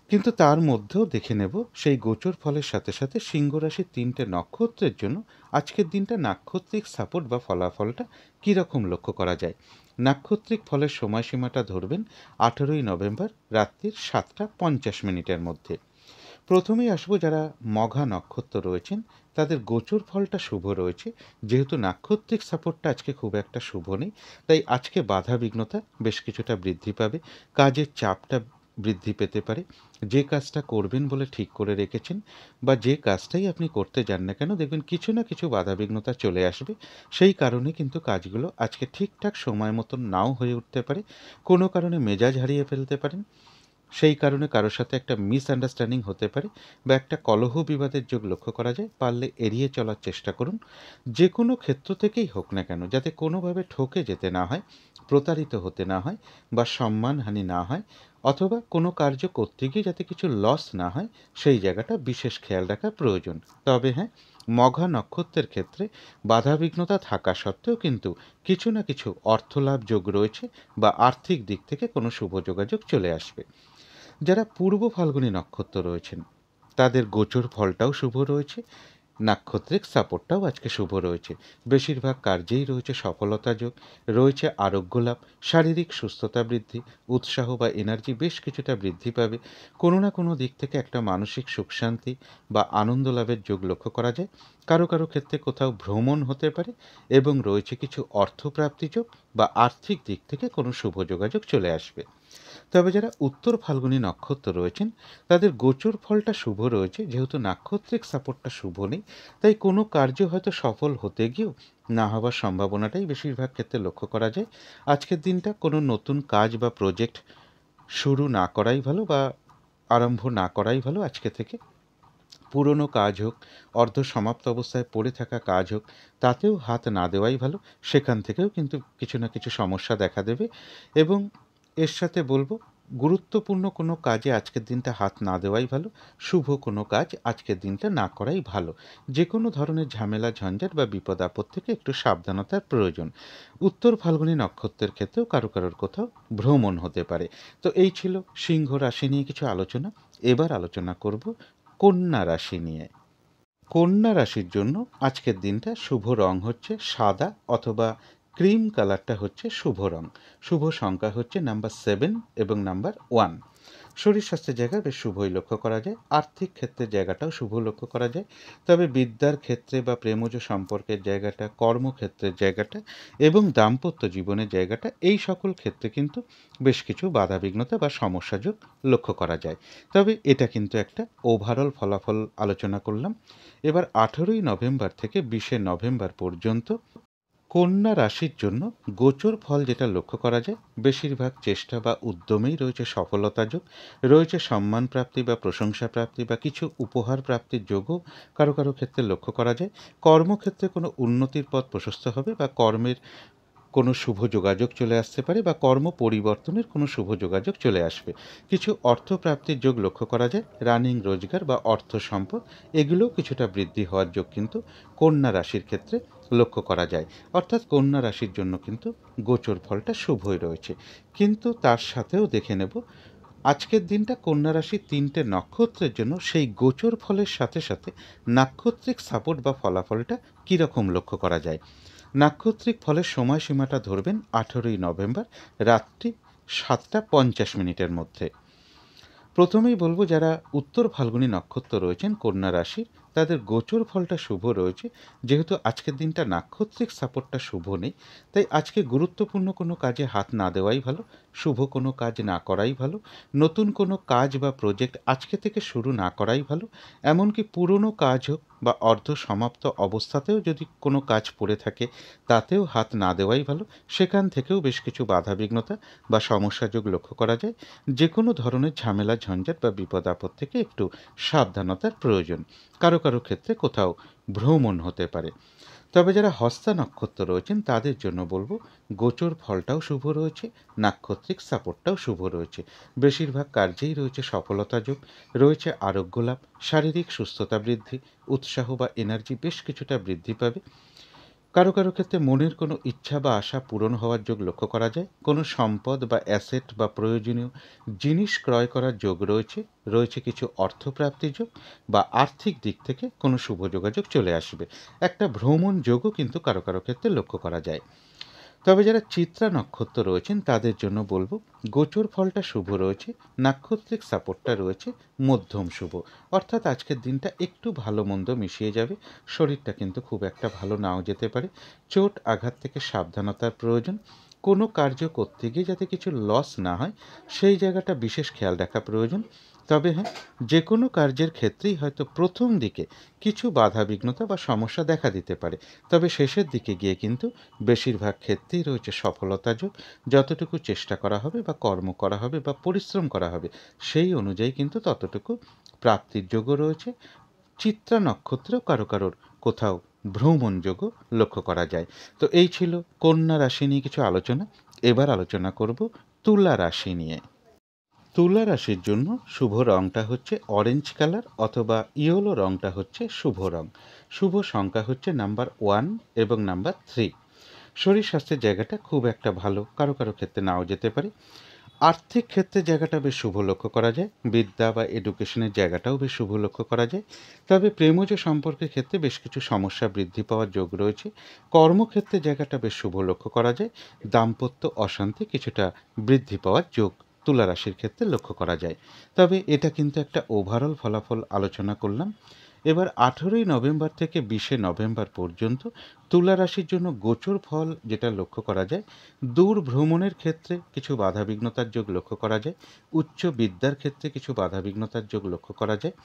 কিন্তু তার মধ্যেও দেখে নেব সেই গোচর ফলের সাথে সাথে সিংহ রাশির 3টে নক্ষত্রের জন্য আজকের দিনটা নাক্ষত্রিক সাপোর্ট বা ফলাফলটা কীরকম লক্ষ্য করা যায়। নাক্ষত্রিক ফলের সময়সীমাটা ধরবেন 18ই নভেম্বর রাত্রির 7টা 50 মিনিটের মধ্যে। প্রথমেই আসবো যারা মঘা নক্ষত্র রয়েছেন, তাদের গোচর ফলটা শুভ রয়েছে। যেহেতু নাক্ষত্রিক সাপোর্টটা আজকে খুব একটা শুভ নেই, তাই আজকে বাধা বিঘ্নতা বেশ কিছুটা বৃদ্ধি পাবে। কাজের চাপটা বৃদ্ধি পেতে পারে। যে কাজটা করবেন বলে ঠিক করে রেখেছেন বা যে কাজটাই আপনি করতে যান না কেন, দেখবেন কিছু না কিছু বাধা বিঘ্নতা চলে আসবে। সেই কারণে কিন্তু কাজগুলো আজকে ঠিকঠাক সময় মতন নাও হয়ে উঠতে পারে। কোনো কারণে মেজাজ হারিয়ে ফেলতে পারেন। সেই কারণে কারো সাথে একটা মিসআন্ডারস্ট্যান্ডিং হতে পারে বা একটা কলহ বিবাদের যোগ লক্ষ্য করা যায়। পারলে এড়িয়ে চলার চেষ্টা করুন। যে কোনো ক্ষেত্র থেকেই হোক না কেন, যাতে কোনোভাবে ঠকে যেতে না হয়, প্রতারিত হতে না হয় বা সম্মানহানি না হয়, অথবা কোনো কার্য করতে গিয়ে যাতে কিছু লস না হয়, সেই জায়গাটা বিশেষ খেয়াল রাখা প্রয়োজন। তবে হ্যাঁ, মঘা নক্ষত্রের ক্ষেত্রে বাধাবিঘ্নতা থাকা সত্ত্বেও কিন্তু কিছু না কিছু অর্থলাভ যোগ রয়েছে বা আর্থিক দিক থেকে কোনো শুভ যোগাযোগ চলে আসবে। যারা পূর্ব ফাল্গুনী নক্ষত্র রয়েছেন তাদের গোচর ফলটাও শুভ রয়েছে। নাক্ষত্রিক সাপোর্টটাও আজকে শুভ রয়েছে। বেশিরভাগ কার্যেই রয়েছে সফলতা যোগ, রয়েছে আরোগ্য লাভ, শারীরিক সুস্থতা বৃদ্ধি, উৎসাহ বা এনার্জি বেশ কিছুটা বৃদ্ধি পাবে। কোনো না কোনো দিক থেকে একটা মানসিক সুখ শান্তি বা আনন্দ লাভের যোগ লক্ষ্য করা যায়। কারো কারো ক্ষেত্রে কোথাও ভ্রমণ হতে পারে এবং রয়েছে কিছু অর্থপ্রাপ্তি যোগ বা আর্থিক দিক থেকে কোনো শুভ যোগাযোগ চলে আসবে। তবে যারা উত্তর ফাল্গুনী নক্ষত্র রয়েছেন তাদের গোচর ফলটা শুভ রয়েছে, যেহেতু নাক্ষত্রিক সাপোর্টটা শুভ নেই, তাই কোনো কার্য হয়তো সফল হতে গিয়েও না হওয়ার সম্ভাবনাটাই বেশিরভাগ ক্ষেত্রে লক্ষ্য করা যায়। আজকের দিনটা কোনো নতুন কাজ বা প্রজেক্ট শুরু না করাই ভালো বা আরম্ভ না করাই ভালো আজকে থেকে। পুরনো কাজ হোক, অর্ধ সমাপ্ত অবস্থায় পড়ে থাকা কাজ হোক, তাতেও হাত না দেওয়াই ভালো। সেখান থেকেও কিন্তু কিছু না কিছু সমস্যা দেখা দেবে। এবং এর সাথে বলবো, গুরুত্বপূর্ণ কোনো কাজে আজকের দিনটা হাত না দেওয়াই ভালো। শুভ কোনো কাজ আজকের দিনটা না করাই ভালো। যে কোনো ধরনের ঝামেলা ঝঞ্ঝাট বা বিপদ আপদ থেকে একটু সাবধানতার প্রয়োজন। উত্তর ফাল্গুনী নক্ষত্রের ক্ষেত্রেও কারো কারোর কোথাও ভ্রমণ হতে পারে। তো এই ছিল সিংহ রাশি নিয়ে কিছু আলোচনা। এবার আলোচনা করব কন্যা রাশি নিয়ে। কন্যা রাশির জন্য আজকের দিনটা শুভ রং হচ্ছে সাদা অথবা ক্রিম কালারটা হচ্ছে শুভ রং। শুভ সংখ্যা হচ্ছে নাম্বার 7 এবং নাম্বার 1। শরীর স্বাস্থ্যের জায়গায় বেশ শুভই লক্ষ্য করা যায়। আর্থিক ক্ষেত্রের জায়গাটাও শুভ লক্ষ্য করা যায়। তবে বিদ্যার ক্ষেত্রে বা প্রেমজ সম্পর্কের জায়গাটা, কর্মক্ষেত্রের জায়গাটা এবং দাম্পত্য জীবনের জায়গাটা, এই সকল ক্ষেত্রে কিন্তু বেশ কিছু বাধাবিঘ্নতা বা সমস্যাযোগ লক্ষ্য করা যায়। তবে এটা কিন্তু একটা ওভারঅল ফলাফল আলোচনা করলাম। এবার 18ই নভেম্বর থেকে 20শে নভেম্বর পর্যন্ত কন্যা রাশির জন্য গোচর ফল যেটা লক্ষ্য করা যায়, বেশিরভাগ চেষ্টা বা উদ্যমেই রয়েছে সফলতা যোগ, রয়েছে সম্মান প্রাপ্তি বা প্রশংসা প্রাপ্তি বা কিছু উপহার প্রাপ্তির যোগও কারো কারো ক্ষেত্রে লক্ষ্য করা যায়। কর্মক্ষেত্রে কোনো উন্নতির পথ প্রশস্ত হবে বা কর্মের কোনো শুভ যোগাযোগ চলে আসতে পারে বা কর্ম পরিবর্তনের কোনো শুভ যোগাযোগ চলে আসবে। কিছু অর্থপ্রাপ্তির যোগ লক্ষ্য করা যায়। রানিং রোজগার বা অর্থ সম্পদ, এগুলোও কিছুটা বৃদ্ধি হওয়ার যোগ কিন্তু কন্যা রাশির ক্ষেত্রে লক্ষ্য করা যায়। অর্থাৎ কন্যা রাশির জন্য কিন্তু গোচর ফলটা শুভই রয়েছে। কিন্তু তার সাথেও দেখে নেব আজকের দিনটা কন্যা রাশির 3টে নক্ষত্রের জন্য সেই গোচর ফলের সাথে সাথে নাক্ষত্রিক সাপোর্ট বা ফলাফলটা কীরকম লক্ষ্য করা যায়। নাক্ষত্রিক ফলের সময়সীমাটা ধরবেন 18ই নভেম্বর রাত্রি 7টা 50 মিনিটের মধ্যে। প্রথমেই বলবো, যারা উত্তর ফাল্গুনী নক্ষত্র রয়েছেন কন্যা রাশির, তাদের গোচর ফলটা শুভ রয়েছে। যেহেতু আজকের দিনটা নাক্ষত্রিক সাপোর্টটা শুভ নেই, তাই আজকে গুরুত্বপূর্ণ কোনো কাজে হাত না দেওয়াই ভালো। শুভ কোনো কাজ না করাই ভালো। নতুন কোনো কাজ বা প্রজেক্ট আজকে থেকে শুরু না করাই ভালো। এমনকি পুরনো কাজ হোক বা অর্ধ সমাপ্ত অবস্থাতেও যদি কোনো কাজ পড়ে থাকে, তাতেও হাত না দেওয়াই ভালো। সেখান থেকেও বেশ কিছু বাধাবিঘ্নতা বা সমস্যাযোগ লক্ষ্য করা যায়। যে কোনো ধরনের ঝামেলা ঝঞ্ঝাট বা বিপদ আপদ থেকে একটু সাবধানতার প্রয়োজন। কারো কারো ক্ষেত্রে কোথাও ভ্রমণ হতে পারে। তবে যারা হস্তা নক্ষত্র রয়েছেন তাদের জন্য বলবো, গোচর ফলটাও শুভ রয়েছে, নাক্ষত্রিক সাপোর্টটাও শুভ রয়েছে। বেশিরভাগ কার্যেই রয়েছে সফলতা যোগ, রয়েছে আরোগ্য লাভ, শারীরিক সুস্থতা বৃদ্ধি, উৎসাহ বা এনার্জি বেশ কিছুটা বৃদ্ধি পাবে। কারো কারো ক্ষেত্রে মনের কোনো ইচ্ছা বা আশা পূরণ হওয়ার যোগ লক্ষ্য করা যায়। কোনো সম্পদ বা অ্যাসেট বা প্রয়োজনীয় জিনিস ক্রয় করার যোগ রয়েছে। রয়েছে কিছু অর্থপ্রাপ্তির যোগ বা আর্থিক দিক থেকে কোনো শুভ যোগাযোগ চলে আসবে। একটা ভ্রমণ যোগও কিন্তু কারো কারো ক্ষেত্রে লক্ষ্য করা যায়। তবে যারা চিত্রা নক্ষত্র রয়েছেন তাদের জন্য বলবো, গোচর ফলটা শুভ রয়েছে, নাক্ষত্রিক সাপোর্টটা রয়েছে মধ্যম শুভ। অর্থাৎ আজকের দিনটা একটু ভালো মন্দ মিশিয়ে যাবে। শরীরটা কিন্তু খুব একটা ভালো নাও যেতে পারে। চোট আঘাত থেকে সাবধানতার প্রয়োজন। কোনো কার্য করতে গিয়ে যাতে কিছু লস না হয়, সেই জায়গাটা বিশেষ খেয়াল রাখা প্রয়োজন। তবে হ্যাঁ, যে কোনো কার্যের ক্ষেত্রেই হয়তো প্রথম দিকে কিছু বাধা বিঘ্নতা বা সমস্যা দেখা দিতে পারে, তবে শেষের দিকে গিয়ে কিন্তু বেশিরভাগ ক্ষেত্রেই রয়েছে সফলতা যোগ। যতটুকু চেষ্টা করা হবে বা কর্ম করা হবে বা পরিশ্রম করা হবে, সেই অনুযায়ী কিন্তু ততটুকু প্রাপ্তির যোগও রয়েছে। চিত্রা নক্ষত্রেও কারো কারোর কোথাও ভ্রমণ যোগও লক্ষ্য করা যায়। তো এই ছিল কন্যা রাশি নিয়ে কিছু আলোচনা। এবার আলোচনা করব তুলা রাশি নিয়ে। তুলা রাশির জন্য শুভ রংটা হচ্ছে অরেঞ্জ কালার অথবা ইয়েলো রংটা হচ্ছে শুভ রং। শুভ সংখ্যা হচ্ছে নাম্বার 1 এবং নাম্বার 3। শরীর স্বাস্থ্যের জায়গাটা খুব একটা ভালো, কারো কারো ক্ষেত্রে নাও যেতে পারে। আর্থিক ক্ষেত্রে জায়গাটা বেশ শুভ লক্ষ্য করা যায়। বিদ্যা বা এডুকেশনের জায়গাটাও বেশ শুভ লক্ষ্য করা যায়। তবে প্রেমজ সম্পর্কের ক্ষেত্রে বেশ কিছু সমস্যা বৃদ্ধি পাওয়ার যোগ রয়েছে। কর্মক্ষেত্রে জায়গাটা বেশ শুভ লক্ষ্য করা যায়। দাম্পত্য অশান্তি কিছুটা বৃদ্ধি পাওয়ার যোগ তুলা রাশির ক্ষেত্রে লক্ষ্য করা যায়। তবে এটা কিন্তু একটা ওভারঅল ফলাফল আলোচনা করলাম। এবার 18ই নভেম্বর থেকে 20শে নভেম্বর পর্যন্ত তুলা রাশির জন্য গোচর ফল যেটা লক্ষ্য করা যায়, দূর ভ্রমণের ক্ষেত্রে কিছু বাধাবিঘ্নতার যোগ লক্ষ্য করা যায়, উচ্চ বিদ্যার ক্ষেত্রে কিছু বাধাবিঘ্নতার যোগ লক্ষ্য করা যায়,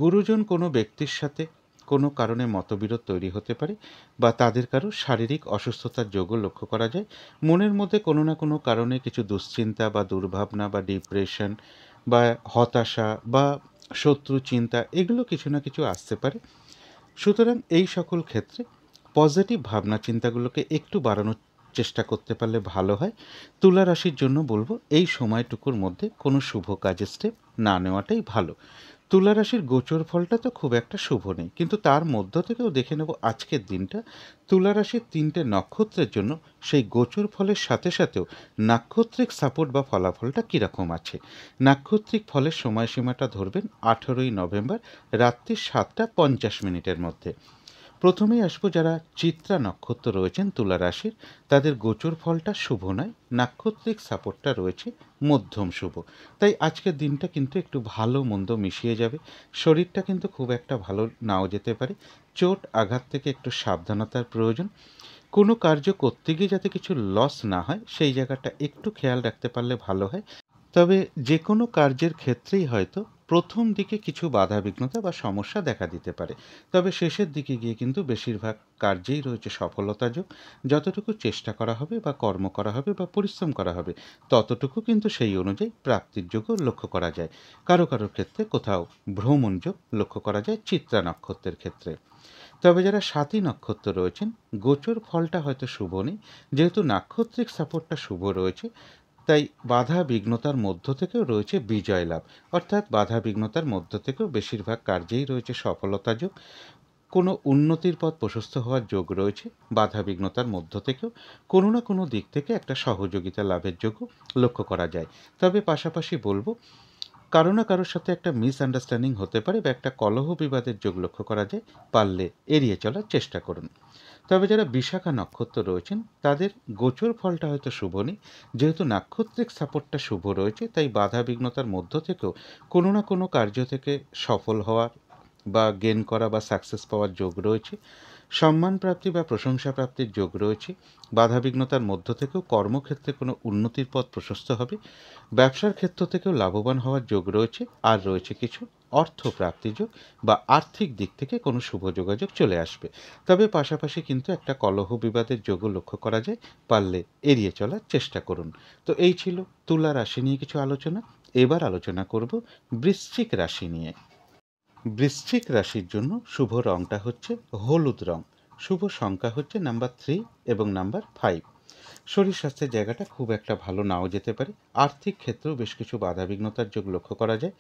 গুরুজন কোনো ব্যক্তির সাথে কোনো কারণে মতবিরোধ তৈরি হতে পারে বা তাদের কারো শারীরিক অসুস্থতার যোগও লক্ষ্য করা যায়। মনের মধ্যে কোনো না কোনো কারণে কিছু দুশ্চিন্তা বা দুর্ভাবনা বা ডিপ্রেশন বা হতাশা বা শত্রু চিন্তা এগুলো কিছু না কিছু আসতে পারে। সুতরাং এই সকল ক্ষেত্রে পজিটিভ ভাবনা চিন্তাগুলোকে একটু বাড়ানোর চেষ্টা করতে পারলে ভালো হয়। তুলা রাশির জন্য বলবো এই সময়টুকুর মধ্যে কোনো শুভ কাজের স্টেপ না নেওয়াটাই ভালো। তুলা রাশির গোচর ফলটা তো খুব একটা শুভ নেই, কিন্তু তার মধ্য থেকেও দেখে নেব আজকের দিনটা তুলা রাশির 3টে নক্ষত্রের জন্য সেই গোচর ফলের সাথে সাথেও নাক্ষত্রিক সাপোর্ট বা ফলাফলটা কীরকম আছে। নাক্ষত্রিক ফলের সময়সীমাটা ধরবেন 18ই নভেম্বর রাত্রি 7টা 50 মিনিটের মধ্যে। প্রথমেই আসবো যারা চিত্রা নক্ষত্র রয়েছেন তুলা রাশির, তাদের গোচর ফলটা শুভ নয়, নাক্ষত্রিক সাপোর্টটা রয়েছে মধ্যম শুভ। তাই আজকের দিনটা কিন্তু একটু ভালো মন্দ মিশিয়ে যাবে। শরীরটা কিন্তু খুব একটা ভালো নাও যেতে পারে। চোট আঘাত থেকে একটু সাবধানতার প্রয়োজন। কোনো কার্য করতে গিয়ে যাতে কিছু লস না হয় সেই জায়গাটা একটু খেয়াল রাখতে পারলে ভালো হয়। তবে যে কোনো কার্যের ক্ষেত্রেই হয়তো প্রথম দিকে কিছু বাধাবিঘ্নতা বা সমস্যা দেখা দিতে পারে, তবে শেষের দিকে গিয়ে কিন্তু বেশিরভাগ কার্যেই রয়েছে সফলতা যোগ। যতটুকু চেষ্টা করা হবে বা কর্ম করা হবে বা পরিশ্রম করা হবে ততটুকু কিন্তু সেই অনুযায়ী প্রাপ্তির যোগও লক্ষ্য করা যায়। কারো কারোর ক্ষেত্রে কোথাও ভ্রমণ যোগ লক্ষ্য করা যায় চিত্রা নক্ষত্রের ক্ষেত্রে। তবে যারা সাতী নক্ষত্র রয়েছেন, গোচর ফলটা হয়তো শুভ নেই, যেহেতু নাক্ষত্রিক সাপোর্টটা শুভ রয়েছে, তাই বাধা বিঘ্নতার মধ্য থেকেও রয়েছে বিজয় লাভ। অর্থাৎ বাধা বিঘ্নতার মধ্য থেকেও বেশিরভাগ কার্যেই রয়েছে সফলতা যোগ। কোনো উন্নতির পথ প্রশস্ত হওয়ার যোগ রয়েছে। বাধা বিঘ্নতার মধ্য থেকেও কোনো না কোনো দিক থেকে একটা সহযোগিতা লাভের যোগও লক্ষ্য করা যায়। তবে পাশাপাশি বলবো কারো না কারোর সাথে একটা মিসআন্ডারস্ট্যান্ডিং হতে পারে বা একটা কলহ বিবাদের যোগ লক্ষ্য করা যায়, পারলে এড়িয়ে চলার চেষ্টা করুন। তবে যারা বিশাখা নক্ষত্র রয়েছেন তাদের গোচর ফলটা হয়তো শুভ নেই, যেহেতু নাক্ষত্রিক সাপোর্টটা শুভ রয়েছে, তাই বাধা বিঘ্নতার মধ্য থেকেও কোনো না কোনো কার্য থেকে সফল হওয়ার বা গেন করা বা সাকসেস পাওয়ার যোগ রয়েছে। সম্মান প্রাপ্তি বা প্রশংসা প্রাপ্তির যোগ রয়েছে। বাধাবিঘ্নতার মধ্য থেকেও কর্মক্ষেত্রে কোনো উন্নতির পথ প্রশস্ত হবে। ব্যবসার ক্ষেত্র থেকেও লাভবান হওয়ার যোগ রয়েছে। আর রয়েছে কিছু অর্থ প্রাপ্তি যোগ বা আর্থিক দিক থেকে কোনো শুভ যোগাযোগ চলে আসবে। তবে পাশাপাশি কিন্তু একটা কলহ বিবাদের যোগও লক্ষ্য করা যায়, পারলে এড়িয়ে চলার চেষ্টা করুন। তো এই ছিল তুলা রাশি নিয়ে কিছু আলোচনা। এবার আলোচনা করব বৃশ্চিক রাশি নিয়ে। বৃশ্চিক রাশির জন্য শুভ রংটা হচ্ছে হলুদ রং। শুভ সংখ্যা হচ্ছে নাম্বার 3 এবং নাম্বার 5। শরীর স্বাস্থ্যের জায়গাটা খুব একটা ভালো নাও যেতে পারে। আর্থিক ক্ষেত্রেও বেশ কিছু বাধাবিঘ্নতার যোগ লক্ষ্য করা যায়।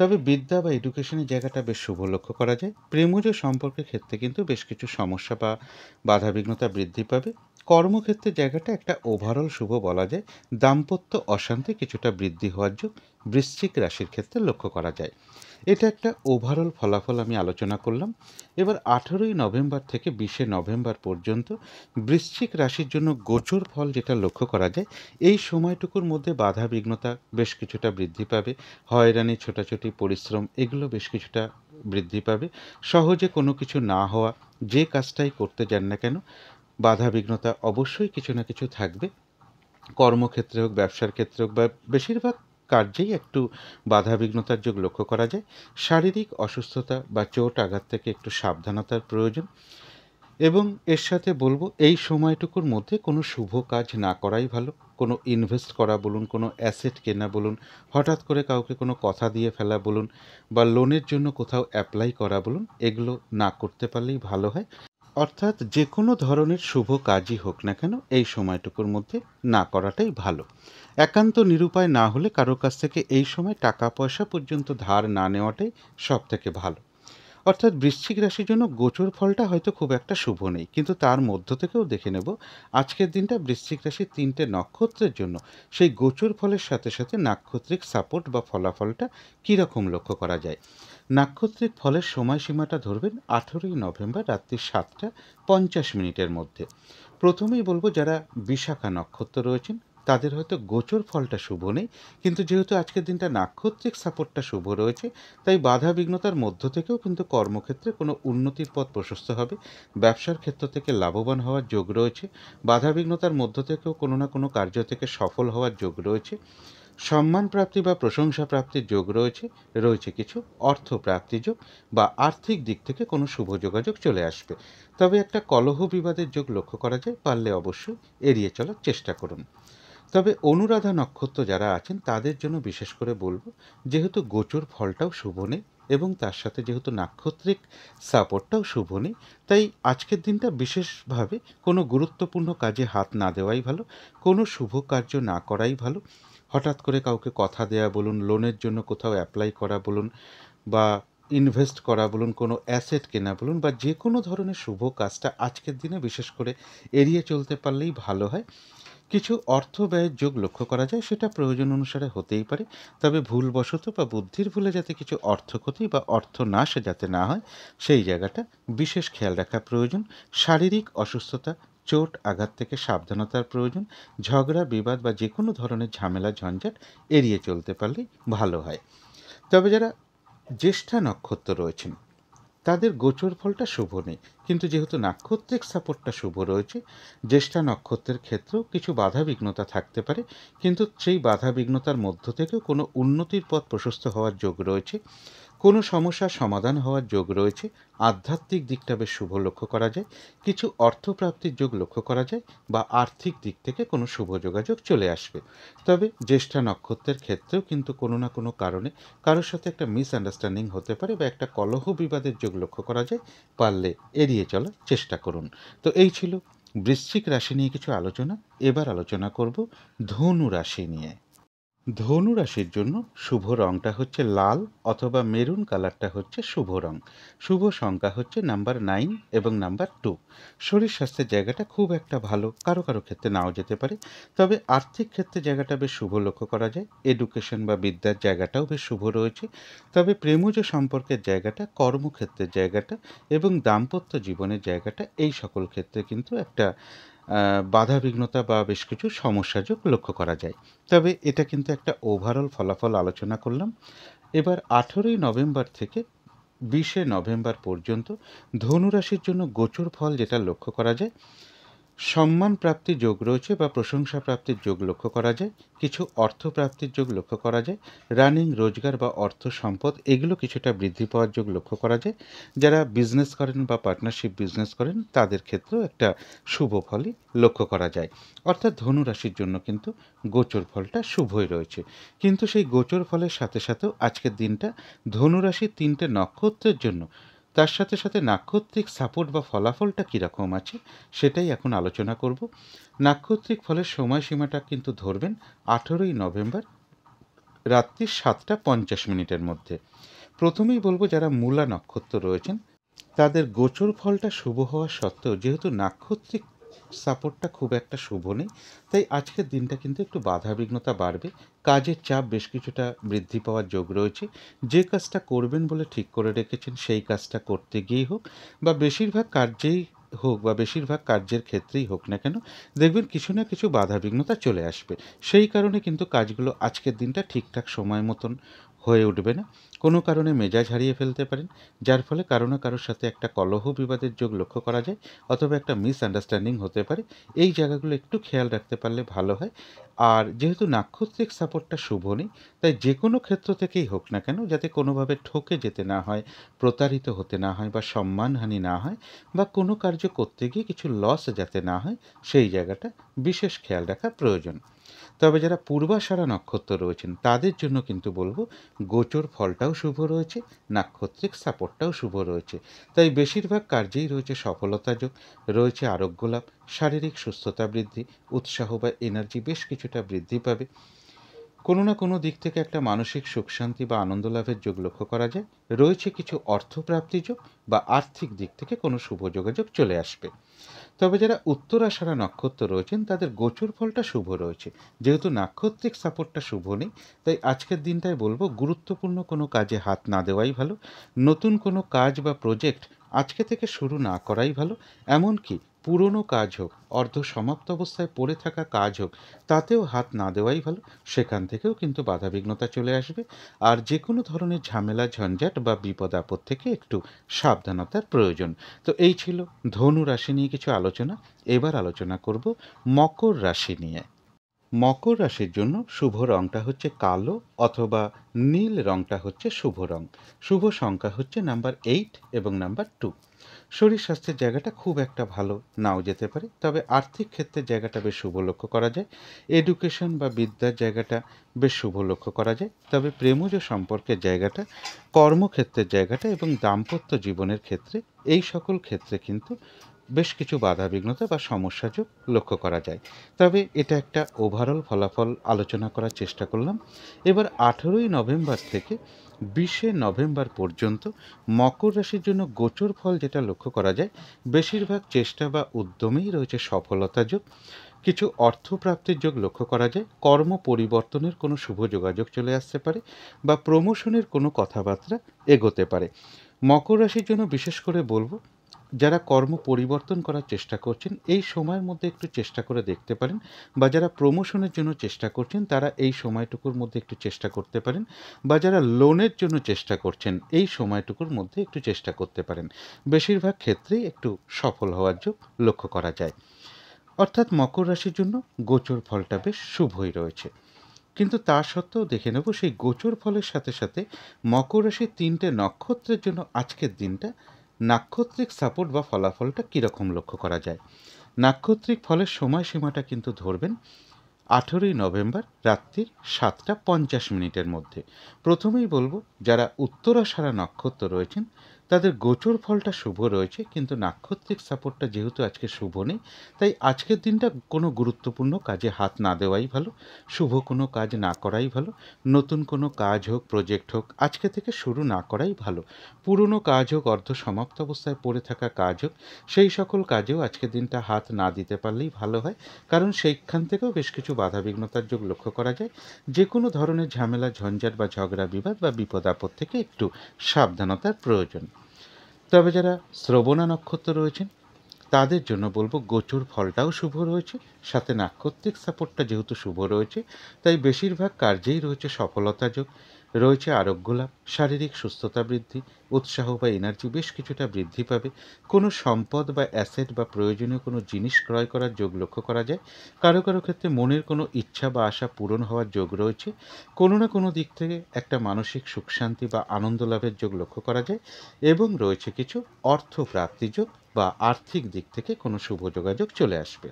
তবে বিদ্যা বা এডুকেশনের জায়গাটা বেশ শুভ লক্ষ্য করা যায়। প্রেমজ সম্পর্কের ক্ষেত্রে কিন্তু বেশ কিছু সমস্যা বা বাধাবিঘ্নতা বৃদ্ধি পাবে। কর্মক্ষেত্রের জায়গাটা একটা ওভারঅল শুভ বলা যায়। দাম্পত্য অশান্তি কিছুটা বৃদ্ধি হওয়ার যোগ বৃশ্চিক রাশির ক্ষেত্রে লক্ষ্য করা যায়। এটা একটা ওভারঅল ফলাফল আমি আলোচনা করলাম। এবার 18ই নভেম্বর থেকে 20শে নভেম্বর পর্যন্ত বৃশ্চিক রাশির জন্য গোচর ফল যেটা লক্ষ্য করা যায়, এই সময়টুকুর মধ্যে বাধা বিঘ্নতা বেশ কিছুটা বৃদ্ধি পাবে। হয়রানি ছোটাছুটি পরিশ্রম এগুলো বেশ কিছুটা বৃদ্ধি পাবে। সহজে কোনো কিছু না হওয়া, যে কাজটাই করতে যান না কেন বাধা বিঘ্নতা অবশ্যই কিছু না কিছু থাকবে। কর্মক্ষেত্রে হোক, ব্যবসার ক্ষেত্রে হোক বা বেশিরভাগ কার্যেই একটু বাধাবিঘ্নতার যোগ লক্ষ্য করা যায়। শারীরিক অসুস্থতা বা চোট আঘাত থেকে একটু সাবধানতার প্রয়োজন। এবং এর সাথে বলবো এই সময়টুকুর মধ্যে কোনো শুভ কাজ না করাই ভালো। কোনো ইনভেস্ট করা বলুন, কোনো অ্যাসেট কেনা বলুন, হঠাৎ করে কাউকে কোনো কথা দিয়ে ফেলা বলুন বা লোনের জন্য কোথাও অ্যাপ্লাই করা বলুন, এগুলো না করতে পারলেই ভালো হয়। অর্থাৎ যে কোনো ধরনের শুভ কাজই হোক না কেন এই সময়টুকুর মধ্যে না করাটাই ভালো। একান্ত নিরুপায় না হলে কারোর কাছ থেকে এই সময় টাকা পয়সা পর্যন্ত ধার না নেওয়াটাই সব থেকে ভালো। অর্থাৎ বৃশ্চিক রাশির জন্য গোচর ফলটা হয়তো খুব একটা শুভ নেই, কিন্তু তার মধ্য থেকেও দেখে নেব আজকের দিনটা বৃশ্চিক রাশির 3টে নক্ষত্রের জন্য সেই গোচর ফলের সাথে সাথে নাক্ষত্রিক সাপোর্ট বা ফলাফলটা কীরকম লক্ষ্য করা যায়। নাক্ষত্রিক ফলের সময়সীমাটা ধরবেন 18ই নভেম্বর রাত্রি 7টা 50 মিনিটের মধ্যে। প্রথমেই বলবো যারা বিশাখা নক্ষত্র রয়েছেন তাদের হয়তো গোচর ফলটা শুভ নেই, কিন্তু যেহেতু আজকের দিনটা নাক্ষত্রিক সাপোর্টটা শুভ রয়েছে, তাই বাধা বিঘ্নতার মধ্য থেকেও কিন্তু কর্মক্ষেত্রে কোনো উন্নতির পথ প্রশস্ত হবে। ব্যবসার ক্ষেত্র থেকে লাভবান হওয়ার যোগ রয়েছে। বাধা বিঘ্নতার মধ্য থেকেও কোনো না কোনো কার্য থেকে সফল হওয়ার যোগ রয়েছে। সম্মান প্রাপ্তি বা প্রশংসা প্রাপ্তির যোগ রয়েছে। রয়েছে কিছু অর্থ প্রাপ্তি যোগ বা আর্থিক দিক থেকে কোনো শুভ যোগাযোগ চলে আসবে। তবে একটা কলহ বিবাদের যোগ লক্ষ্য করা যায়, পারলে অবশ্যই এড়িয়ে চলার চেষ্টা করুন। তবে অনুরাধা নক্ষত্র যারা আছেন তাদের জন্য বিশেষ করে বলবো, যেহেতু গোচর ফলটাও শুভ নেই এবং তার সাথে যেহেতু নাক্ষত্রিক সাপোর্টটাও শুভ নেই, তাই আজকের দিনটা বিশেষভাবে কোনো গুরুত্বপূর্ণ কাজে হাত না দেওয়াই ভালো, কোনো শুভ কার্য না করাই ভালো। হঠাৎ করে কাউকে কথা দেয়া বলুন, লোনের জন্য কোথাও অ্যাপ্লাই করা বলুন, বা ইনভেস্ট করা বলুন, কোনো অ্যাসেট কেনা বলুন, বা যে কোনো ধরনের শুভ কাজটা আজকের দিনে বিশেষ করে এড়িয়ে চলতে পারলেই ভালো হয়। কিছু অর্থ ব্যয়ের যোগ লক্ষ্য করা যায়, সেটা প্রয়োজন অনুসারে হতেই পারে, তবে ভুলবশত বা বুদ্ধির ভুলে যাতে কিছু অর্থ ক্ষতি বা অর্থ নাশ যাতে না হয়, সেই জায়গাটা বিশেষ খেয়াল রাখা প্রয়োজন। শারীরিক অসুস্থতা, চোট আঘাত থেকে সাবধানতার প্রয়োজন। ঝগড়া বিবাদ বা যে কোনো ধরনের ঝামেলা ঝঞ্ঝাট এড়িয়ে চলতে পারলেই ভালো হয়। তবে যারা জ্যেষ্ঠা নক্ষত্র রয়েছেন তাদের গোচর ফলটা শুভ নেই, কিন্তু যেহেতু নাক্ষত্রিক সাপোর্টটা শুভ রয়েছে, জ্যেষ্ঠা নক্ষত্রের ক্ষেত্রেও কিছু বাধা বিঘ্নতা থাকতে পারে, কিন্তু সেই বাধা বিঘ্নতার মধ্য থেকেও কোনো উন্নতির পথ প্রশস্ত হওয়ার যোগ রয়েছে। কোনো সমস্যার সমাধান হওয়ার যোগ রয়েছে। আধ্যাত্মিক দিকটা বেশ শুভ লক্ষ্য করা যায়। কিছু অর্থপ্রাপ্তির যোগ লক্ষ্য করা যায়, বা আর্থিক দিক থেকে কোনো শুভ যোগাযোগ চলে আসবে। তবে জ্যেষ্ঠা নক্ষত্রের ক্ষেত্রেও কিন্তু কোনো না কোনো কারণে কারোর সাথে একটা মিসআন্ডারস্ট্যান্ডিং হতে পারে, বা একটা কলহ বিবাদের যোগ লক্ষ্য করা যায়, পারলে এড়িয়ে চলার চেষ্টা করুন। তো এই ছিল বৃশ্চিক রাশি নিয়ে কিছু আলোচনা। এবার আলোচনা করব ধনু রাশি নিয়ে। ধনু রাশির জন্য শুভ রংটা হচ্ছে লাল অথবা মেরুন কালারটা হচ্ছে শুভ রং। শুভ সংখ্যা হচ্ছে নাম্বার 9 এবং নাম্বার 2। শরীর স্বাস্থ্যের জায়গাটা খুব একটা ভালো, কারো কারো ক্ষেত্রে নাও যেতে পারে, তবে আর্থিক ক্ষেত্রে জায়গাটা বেশ শুভ লক্ষ্য করা যায়। এডুকেশন বা বিদ্যার জায়গাটাও বেশ শুভ রয়েছে। তবে প্রেমজ সম্পর্কের জায়গাটা, কর্মক্ষেত্রের জায়গাটা এবং দাম্পত্য জীবনের জায়গাটা, এই সকল ক্ষেত্রে কিন্তু একটা বাধা বিঘ্নতা বা বেশ কিছু সমস্যাযোগ লক্ষ্য করা যায়। তবে এটা কিন্তু একটা ওভারঅল ফলাফল আলোচনা করলাম। এবার 18ই নভেম্বর থেকে 20শে নভেম্বর পর্যন্ত ধনুরাশির জন্য গোচর ফল যেটা লক্ষ্য করা যায়, সম্মান প্রাপ্তির যোগ রয়েছে বা প্রশংসা প্রাপ্তির যোগ লক্ষ্য করা যায়। কিছু অর্থ প্রাপ্তির যোগ লক্ষ্য করা যায়। রানিং রোজগার বা অর্থ সম্পদ এগুলো কিছুটা বৃদ্ধি পাওয়ার যোগ লক্ষ্য করা যায়। যারা বিজনেস করেন বা পার্টনারশিপ বিজনেস করেন তাদের ক্ষেত্রেও একটা শুভ ফলই লক্ষ্য করা যায়। অর্থাৎ ধনু রাশির জন্য কিন্তু গোচর ফলটা শুভই রয়েছে। কিন্তু সেই গোচর ফলের সাথে সাথেও আজকের দিনটা ধনু রাশির 3টে নক্ষত্রের জন্য, তার সাথে সাথে নাক্ষত্রিক সাপোর্ট বা ফলাফলটা কীরকম আছে সেটাই এখন আলোচনা করব। নাক্ষত্রিক ফলের সময়সীমাটা কিন্তু ধরবেন 18ই নভেম্বর রাত্রি 7টা 50 মিনিটের মধ্যে। প্রথমেই বলবো, যারা মূলা নক্ষত্র রয়েছেন তাদের গোচর ফলটা শুভ হওয়া সত্ত্বেও যেহেতু নাক্ষত্রিক সাপোর্টটা খুব একটা শুভ নেই, তাই আজকের দিনটা কিন্তু একটু বাধা বিঘ্নতা বাড়বে। কাজের চাপ বেশ কিছুটা বৃদ্ধি পাওয়ার যোগ রয়েছে। যে কাজটা করবেন বলে ঠিক করে রেখেছেন সেই কাজটা করতে গিয়েই হোক, বা বেশিরভাগ কার্যেই হোক, বা বেশিরভাগ কার্যের ক্ষেত্রেই হোক না কেন, দেখবেন কিছু না কিছু বাধা বিঘ্নতা চলে আসবে। সেই কারণে কিন্তু কাজগুলো আজকের দিনটা ঠিকঠাক সময় মতন হয়ে উঠবে না। কোনো কারণে মেজাজ হারিয়ে ফেলতে পারেন, যার ফলে কারো না কারোর সাথে একটা কলহ বিবাদের যোগ লক্ষ্য করা যায়, অথবা একটা মিসআন্ডারস্ট্যান্ডিং হতে পারে। এই জায়গাগুলো একটু খেয়াল রাখতে পারলে ভালো হয়। আর যেহেতু নাক্ষত্রিক সাপোর্টটা শুভ নেই, তাই যে কোনো ক্ষেত্র থেকেই হোক না কেন যাতে কোনোভাবে ঠকে যেতে না হয়, প্রতারিত হতে না হয়, বা সম্মানহানি না হয়, বা কোনো কার্য করতে গিয়ে কিছু লস যাতে না হয়, সেই জায়গাটা বিশেষ খেয়াল রাখা প্রয়োজন। তবে যারা পূর্বাষাঢ়া নক্ষত্র রয়েছেন তাদের জন্য কিন্তু বলবো, গোচর ফলটাও শুভ রয়েছে, নাক্ষত্রিক সাপোর্টটাও শুভ রয়েছে। তাই বেশিরভাগ কার্যেই রয়েছে সফলতা যোগ, রয়েছে আরোগ্য লাভ, শারীরিক সুস্থতা বৃদ্ধি, উৎসাহ বা এনার্জি বেশ কিছুটা বৃদ্ধি পাবে। কোনো না কোনো দিক থেকে একটা মানসিক সুখ শান্তি বা আনন্দ লাভের যোগ লক্ষ্য করা যায়। রয়েছে কিছু অর্থপ্রাপ্তি যোগ, বা আর্থিক দিক থেকে কোনো শুভ যোগাযোগ চলে আসবে। তবে যারা উত্তরাষাঢ়া নক্ষত্র রয়েছেন তাদের গোচর ফলটা শুভ রয়েছে। যেহেতু নাক্ষত্রিক সাপোর্টটা শুভ নেই, তাই আজকের দিনটায় বলবো গুরুত্বপূর্ণ কোনো কাজে হাত না দেওয়াই ভালো। নতুন কোনো কাজ বা প্রজেক্ট আজকে থেকে শুরু না করাই ভালো। এমনকি পুরনো কাজ হোক, অর্ধ সমাপ্ত অবস্থায় পড়ে থাকা কাজ হোক, তাতেও হাত না দেওয়াই ভালো। সেখান থেকেও কিন্তু বাধাবিঘ্নতা চলে আসবে। আর যে কোনো ধরনের ঝামেলা ঝঞ্ঝাট বা বিপদ আপদ থেকে একটু সাবধানতার প্রয়োজন। তো এই ছিল ধনু রাশি নিয়ে কিছু আলোচনা। এবার আলোচনা করব মকর রাশি নিয়ে। মকর রাশির জন্য শুভ রংটা হচ্ছে কালো অথবা নীল রংটা হচ্ছে শুভ রং। শুভ সংখ্যা হচ্ছে নাম্বার 8 এবং নাম্বার 2। শরীর স্বাস্থ্যের জায়গাটা খুব একটা ভালো নাও যেতে পারে, তবে আর্থিক ক্ষেত্রের জায়গাটা বেশ শুভ লক্ষ্য করা যায়। এডুকেশন বা বিদ্যার জায়গাটা বেশ শুভ লক্ষ্য করা যায়, তবে প্রেমজ সম্পর্কের জায়গাটা, কর্মক্ষেত্রের জায়গাটা এবং দাম্পত্য জীবনের ক্ষেত্রে, এই সকল ক্ষেত্রে কিন্তু বেশ কিছু বাধাবিঘ্নতা বা সমস্যাযোগ লক্ষ্য করা যায়। তবে এটা একটা ওভারঅল ফলাফল আলোচনা করার চেষ্টা করলাম। এবার 18ই নভেম্বর থেকে 20শে নভেম্বর পর্যন্ত মকর রাশির জন্য গোচর ফল যেটা লক্ষ্য করা যায়, বেশিরভাগ চেষ্টা বা উদ্যমেই রয়েছে সফলতা যোগ। কিছু অর্থপ্রাপ্তির যোগ লক্ষ্য করা যায়। কর্ম পরিবর্তনের কোনো শুভ যোগাযোগ চলে আসতে পারে বা প্রমোশনের কোনো কথাবার্তা এগোতে পারে। মকর রাশির জন্য বিশেষ করে বলবো, যারা কর্ম পরিবর্তন করার চেষ্টা করছেন এই সময়ের মধ্যে একটু চেষ্টা করে দেখতে পারেন, বা যারা প্রমোশনের জন্য চেষ্টা করছেন তারা এই সময়টুকুর মধ্যে একটু চেষ্টা করতে পারেন, বা যারা লোনের জন্য চেষ্টা করছেন এই সময়টুকুর মধ্যে একটু চেষ্টা করতে পারেন। বেশিরভাগ ক্ষেত্রেই একটু সফল হওয়ার যোগ লক্ষ্য করা যায়। অর্থাৎ মকর রাশির জন্য গোচর ফলটা বেশ শুভই রয়েছে। কিন্তু তা সত্ত্বেও দেখে নেব সেই গোচর ফলের সাথে সাথে মকর রাশির 3টে নক্ষত্রের জন্য আজকের দিনটা নাক্ষত্রিক সাপোর্ট বা ফলাফলটা কীরকম লক্ষ্য করা যায়। নাক্ষত্রিক ফলের সময়সীমাটা কিন্তু ধরবেন 18ই নভেম্বর রাত্রির 7টা 50 মিনিটের মধ্যে। প্রথমেই বলবো, যারা উত্তরাষাঢ়া নক্ষত্র রয়েছেন তাদের গোচর ফলটা শুভ রয়েছে, কিন্তু নাক্ষত্রিক সাপোর্টটা যেহেতু আজকে শুভ নেই, তাই আজকের দিনটা কোনো গুরুত্বপূর্ণ কাজে হাত না দেওয়াই ভালো, শুভ কোনো কাজ না করাই ভালো। নতুন কোনো কাজ হোক, প্রজেক্ট হোক, আজকে থেকে শুরু না করাই ভালো। পুরনো কাজ হোক, অর্ধ সমাপ্ত অবস্থায় পড়ে থাকা কাজ হোক, সেই সকল কাজেও আজকের দিনটা হাত না দিতে পারলেই ভালো হয়, কারণ সেইখান থেকেও বেশ কিছু বাধাবিঘ্নতার যোগ লক্ষ্য করা যায়। যে কোনো ধরনের ঝামেলা ঝঞ্ঝাট বা ঝগড়া বিবাদ বা বিপদ আপদ থেকে একটু সাবধানতার প্রয়োজন। তবে যারা শ্রবণা নক্ষত্র রয়েছেন তাদের জন্য বলবো, গোচর ফলটাও শুভ রয়েছে, সাথে নাক্ষত্রিক সাপোর্টটা যেহেতু শুভ রয়েছে, তাই বেশিরভাগ কার্যেই রয়েছে সফলতা যোগ, রয়েছে আরোগ্য লাভ, শারীরিক সুস্থতা বৃদ্ধি, উৎসাহ বা এনার্জি বেশ কিছুটা বৃদ্ধি পাবে। কোনো সম্পদ বা অ্যাসেট বা প্রয়োজনীয় কোনো জিনিস ক্রয় করার যোগ লক্ষ্য করা যায়। কারো কারো ক্ষেত্রে মনের কোনো ইচ্ছা বা আশা পূরণ হওয়ার যোগ রয়েছে। কোনো না কোনো দিক থেকে একটা মানসিক সুখ শান্তি বা আনন্দ লাভের যোগ লক্ষ্য করা যায়, এবং রয়েছে কিছু অর্থ প্রাপ্তি যোগ বা আর্থিক দিক থেকে কোনো শুভ যোগাযোগ চলে আসবে।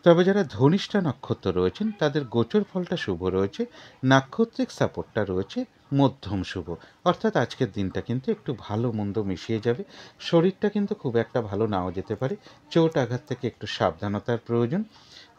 তবে যারা ধনিষ্ঠা নক্ষত্র রয়েছেন তাদের গোচর ফলটা শুভ রয়েছে, নাক্ষত্রিক সাপোর্টটা রয়েছে মধ্যম শুভ। অর্থাৎ আজকের দিনটা কিন্তু একটু ভালো মন্দ মিশিয়ে যাবে। শরীরটা কিন্তু খুব একটা ভালো নাও যেতে পারে, চোট আঘাত থেকে একটু সাবধানতার প্রয়োজন।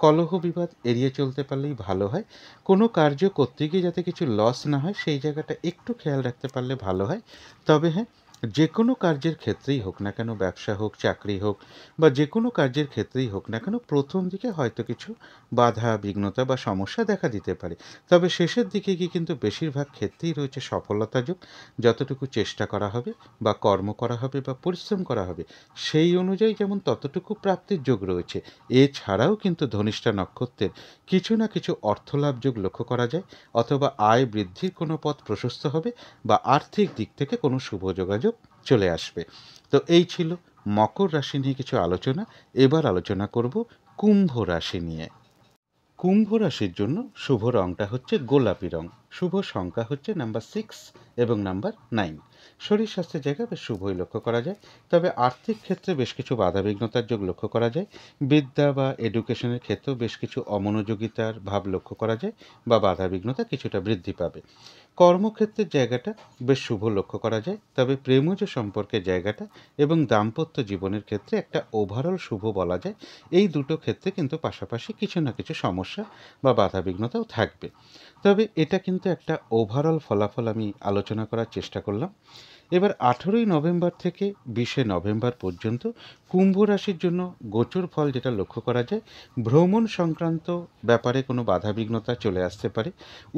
কলহ বিবাদ এড়িয়ে চলতে পারলেই ভালো হয়। কোনো কার্য করতে গিয়ে যাতে কিছু লস না হয় সেই জায়গাটা একটু খেয়াল রাখতে পারলে ভালো হয়। তবে হ্যাঁ, যে কোনো কার্যের ক্ষেত্রেই হোক না কেন, ব্যবসা হোক, চাকরি হোক, বা যে কোনো কার্যের ক্ষেত্রেই হোক না কেন, প্রথম দিকে হয়তো কিছু বাধা বিঘ্নতা বা সমস্যা দেখা দিতে পারে, তবে শেষের দিকে গিয়ে কিন্তু বেশিরভাগ ক্ষেত্রেই রয়েছে সফলতা যোগ। যতটুকু চেষ্টা করা হবে বা কর্ম করা হবে বা পরিশ্রম করা হবে, সেই অনুযায়ী যেমন ততটুকু প্রাপ্তির যোগ রয়েছে। এছাড়াও কিন্তু ধনিষ্ঠা নক্ষত্রের কিছু না কিছু অর্থলাভ যোগ লক্ষ্য করা যায়, অথবা আয় বৃদ্ধির কোনো পথ প্রশস্ত হবে, বা আর্থিক দিক থেকে কোনো শুভ যোগাযোগ চলে আসবে। তো এই ছিল মকর রাশি নিয়ে কিছু আলোচনা। এবার আলোচনা করব কুম্ভ রাশি নিয়ে। কুম্ভ রাশির জন্য শুভ রংটা হচ্ছে গোলাপি রং। শুভ সংখ্যা হচ্ছে নাম্বার 6 এবং নাম্বার 9। শরীর স্বাস্থ্যের জায়গায় বেশ শুভই লক্ষ্য করা যায়, তবে আর্থিক ক্ষেত্রে বেশ কিছু বাধাবিঘ্নতার যোগ লক্ষ্য করা যায়। বিদ্যা বা এডুকেশনের ক্ষেত্রেও বেশ কিছু অমনোযোগিতার ভাব লক্ষ্য করা যায়, বা বাধাবিঘ্নতা কিছুটা বৃদ্ধি পাবে। কর্মক্ষেত্রের জায়গাটা বেশ শুভ লক্ষ্য করা যায়, তবে প্রেমজ সম্পর্কের জায়গাটা এবং দাম্পত্য জীবনের ক্ষেত্রে একটা ওভারঅল শুভ বলা যায়। এই দুটো ক্ষেত্রে কিন্তু পাশাপাশি কিছু না কিছু সমস্যা বা বাধাবিঘ্নতাও থাকবে। তবে এটা কিন্তু একটা ওভারঅল ফলাফল আমি আলোচনা করার চেষ্টা করলাম। এবার 18ই নভেম্বর থেকে 20শে নভেম্বর পর্যন্ত কুম্ভ রাশির জন্য গোচর ফল যেটা লক্ষ্য করা যায়, ভ্রমণ সংক্রান্ত ব্যাপারে কোনো বাধাবিঘ্নতা চলে আসতে পারে।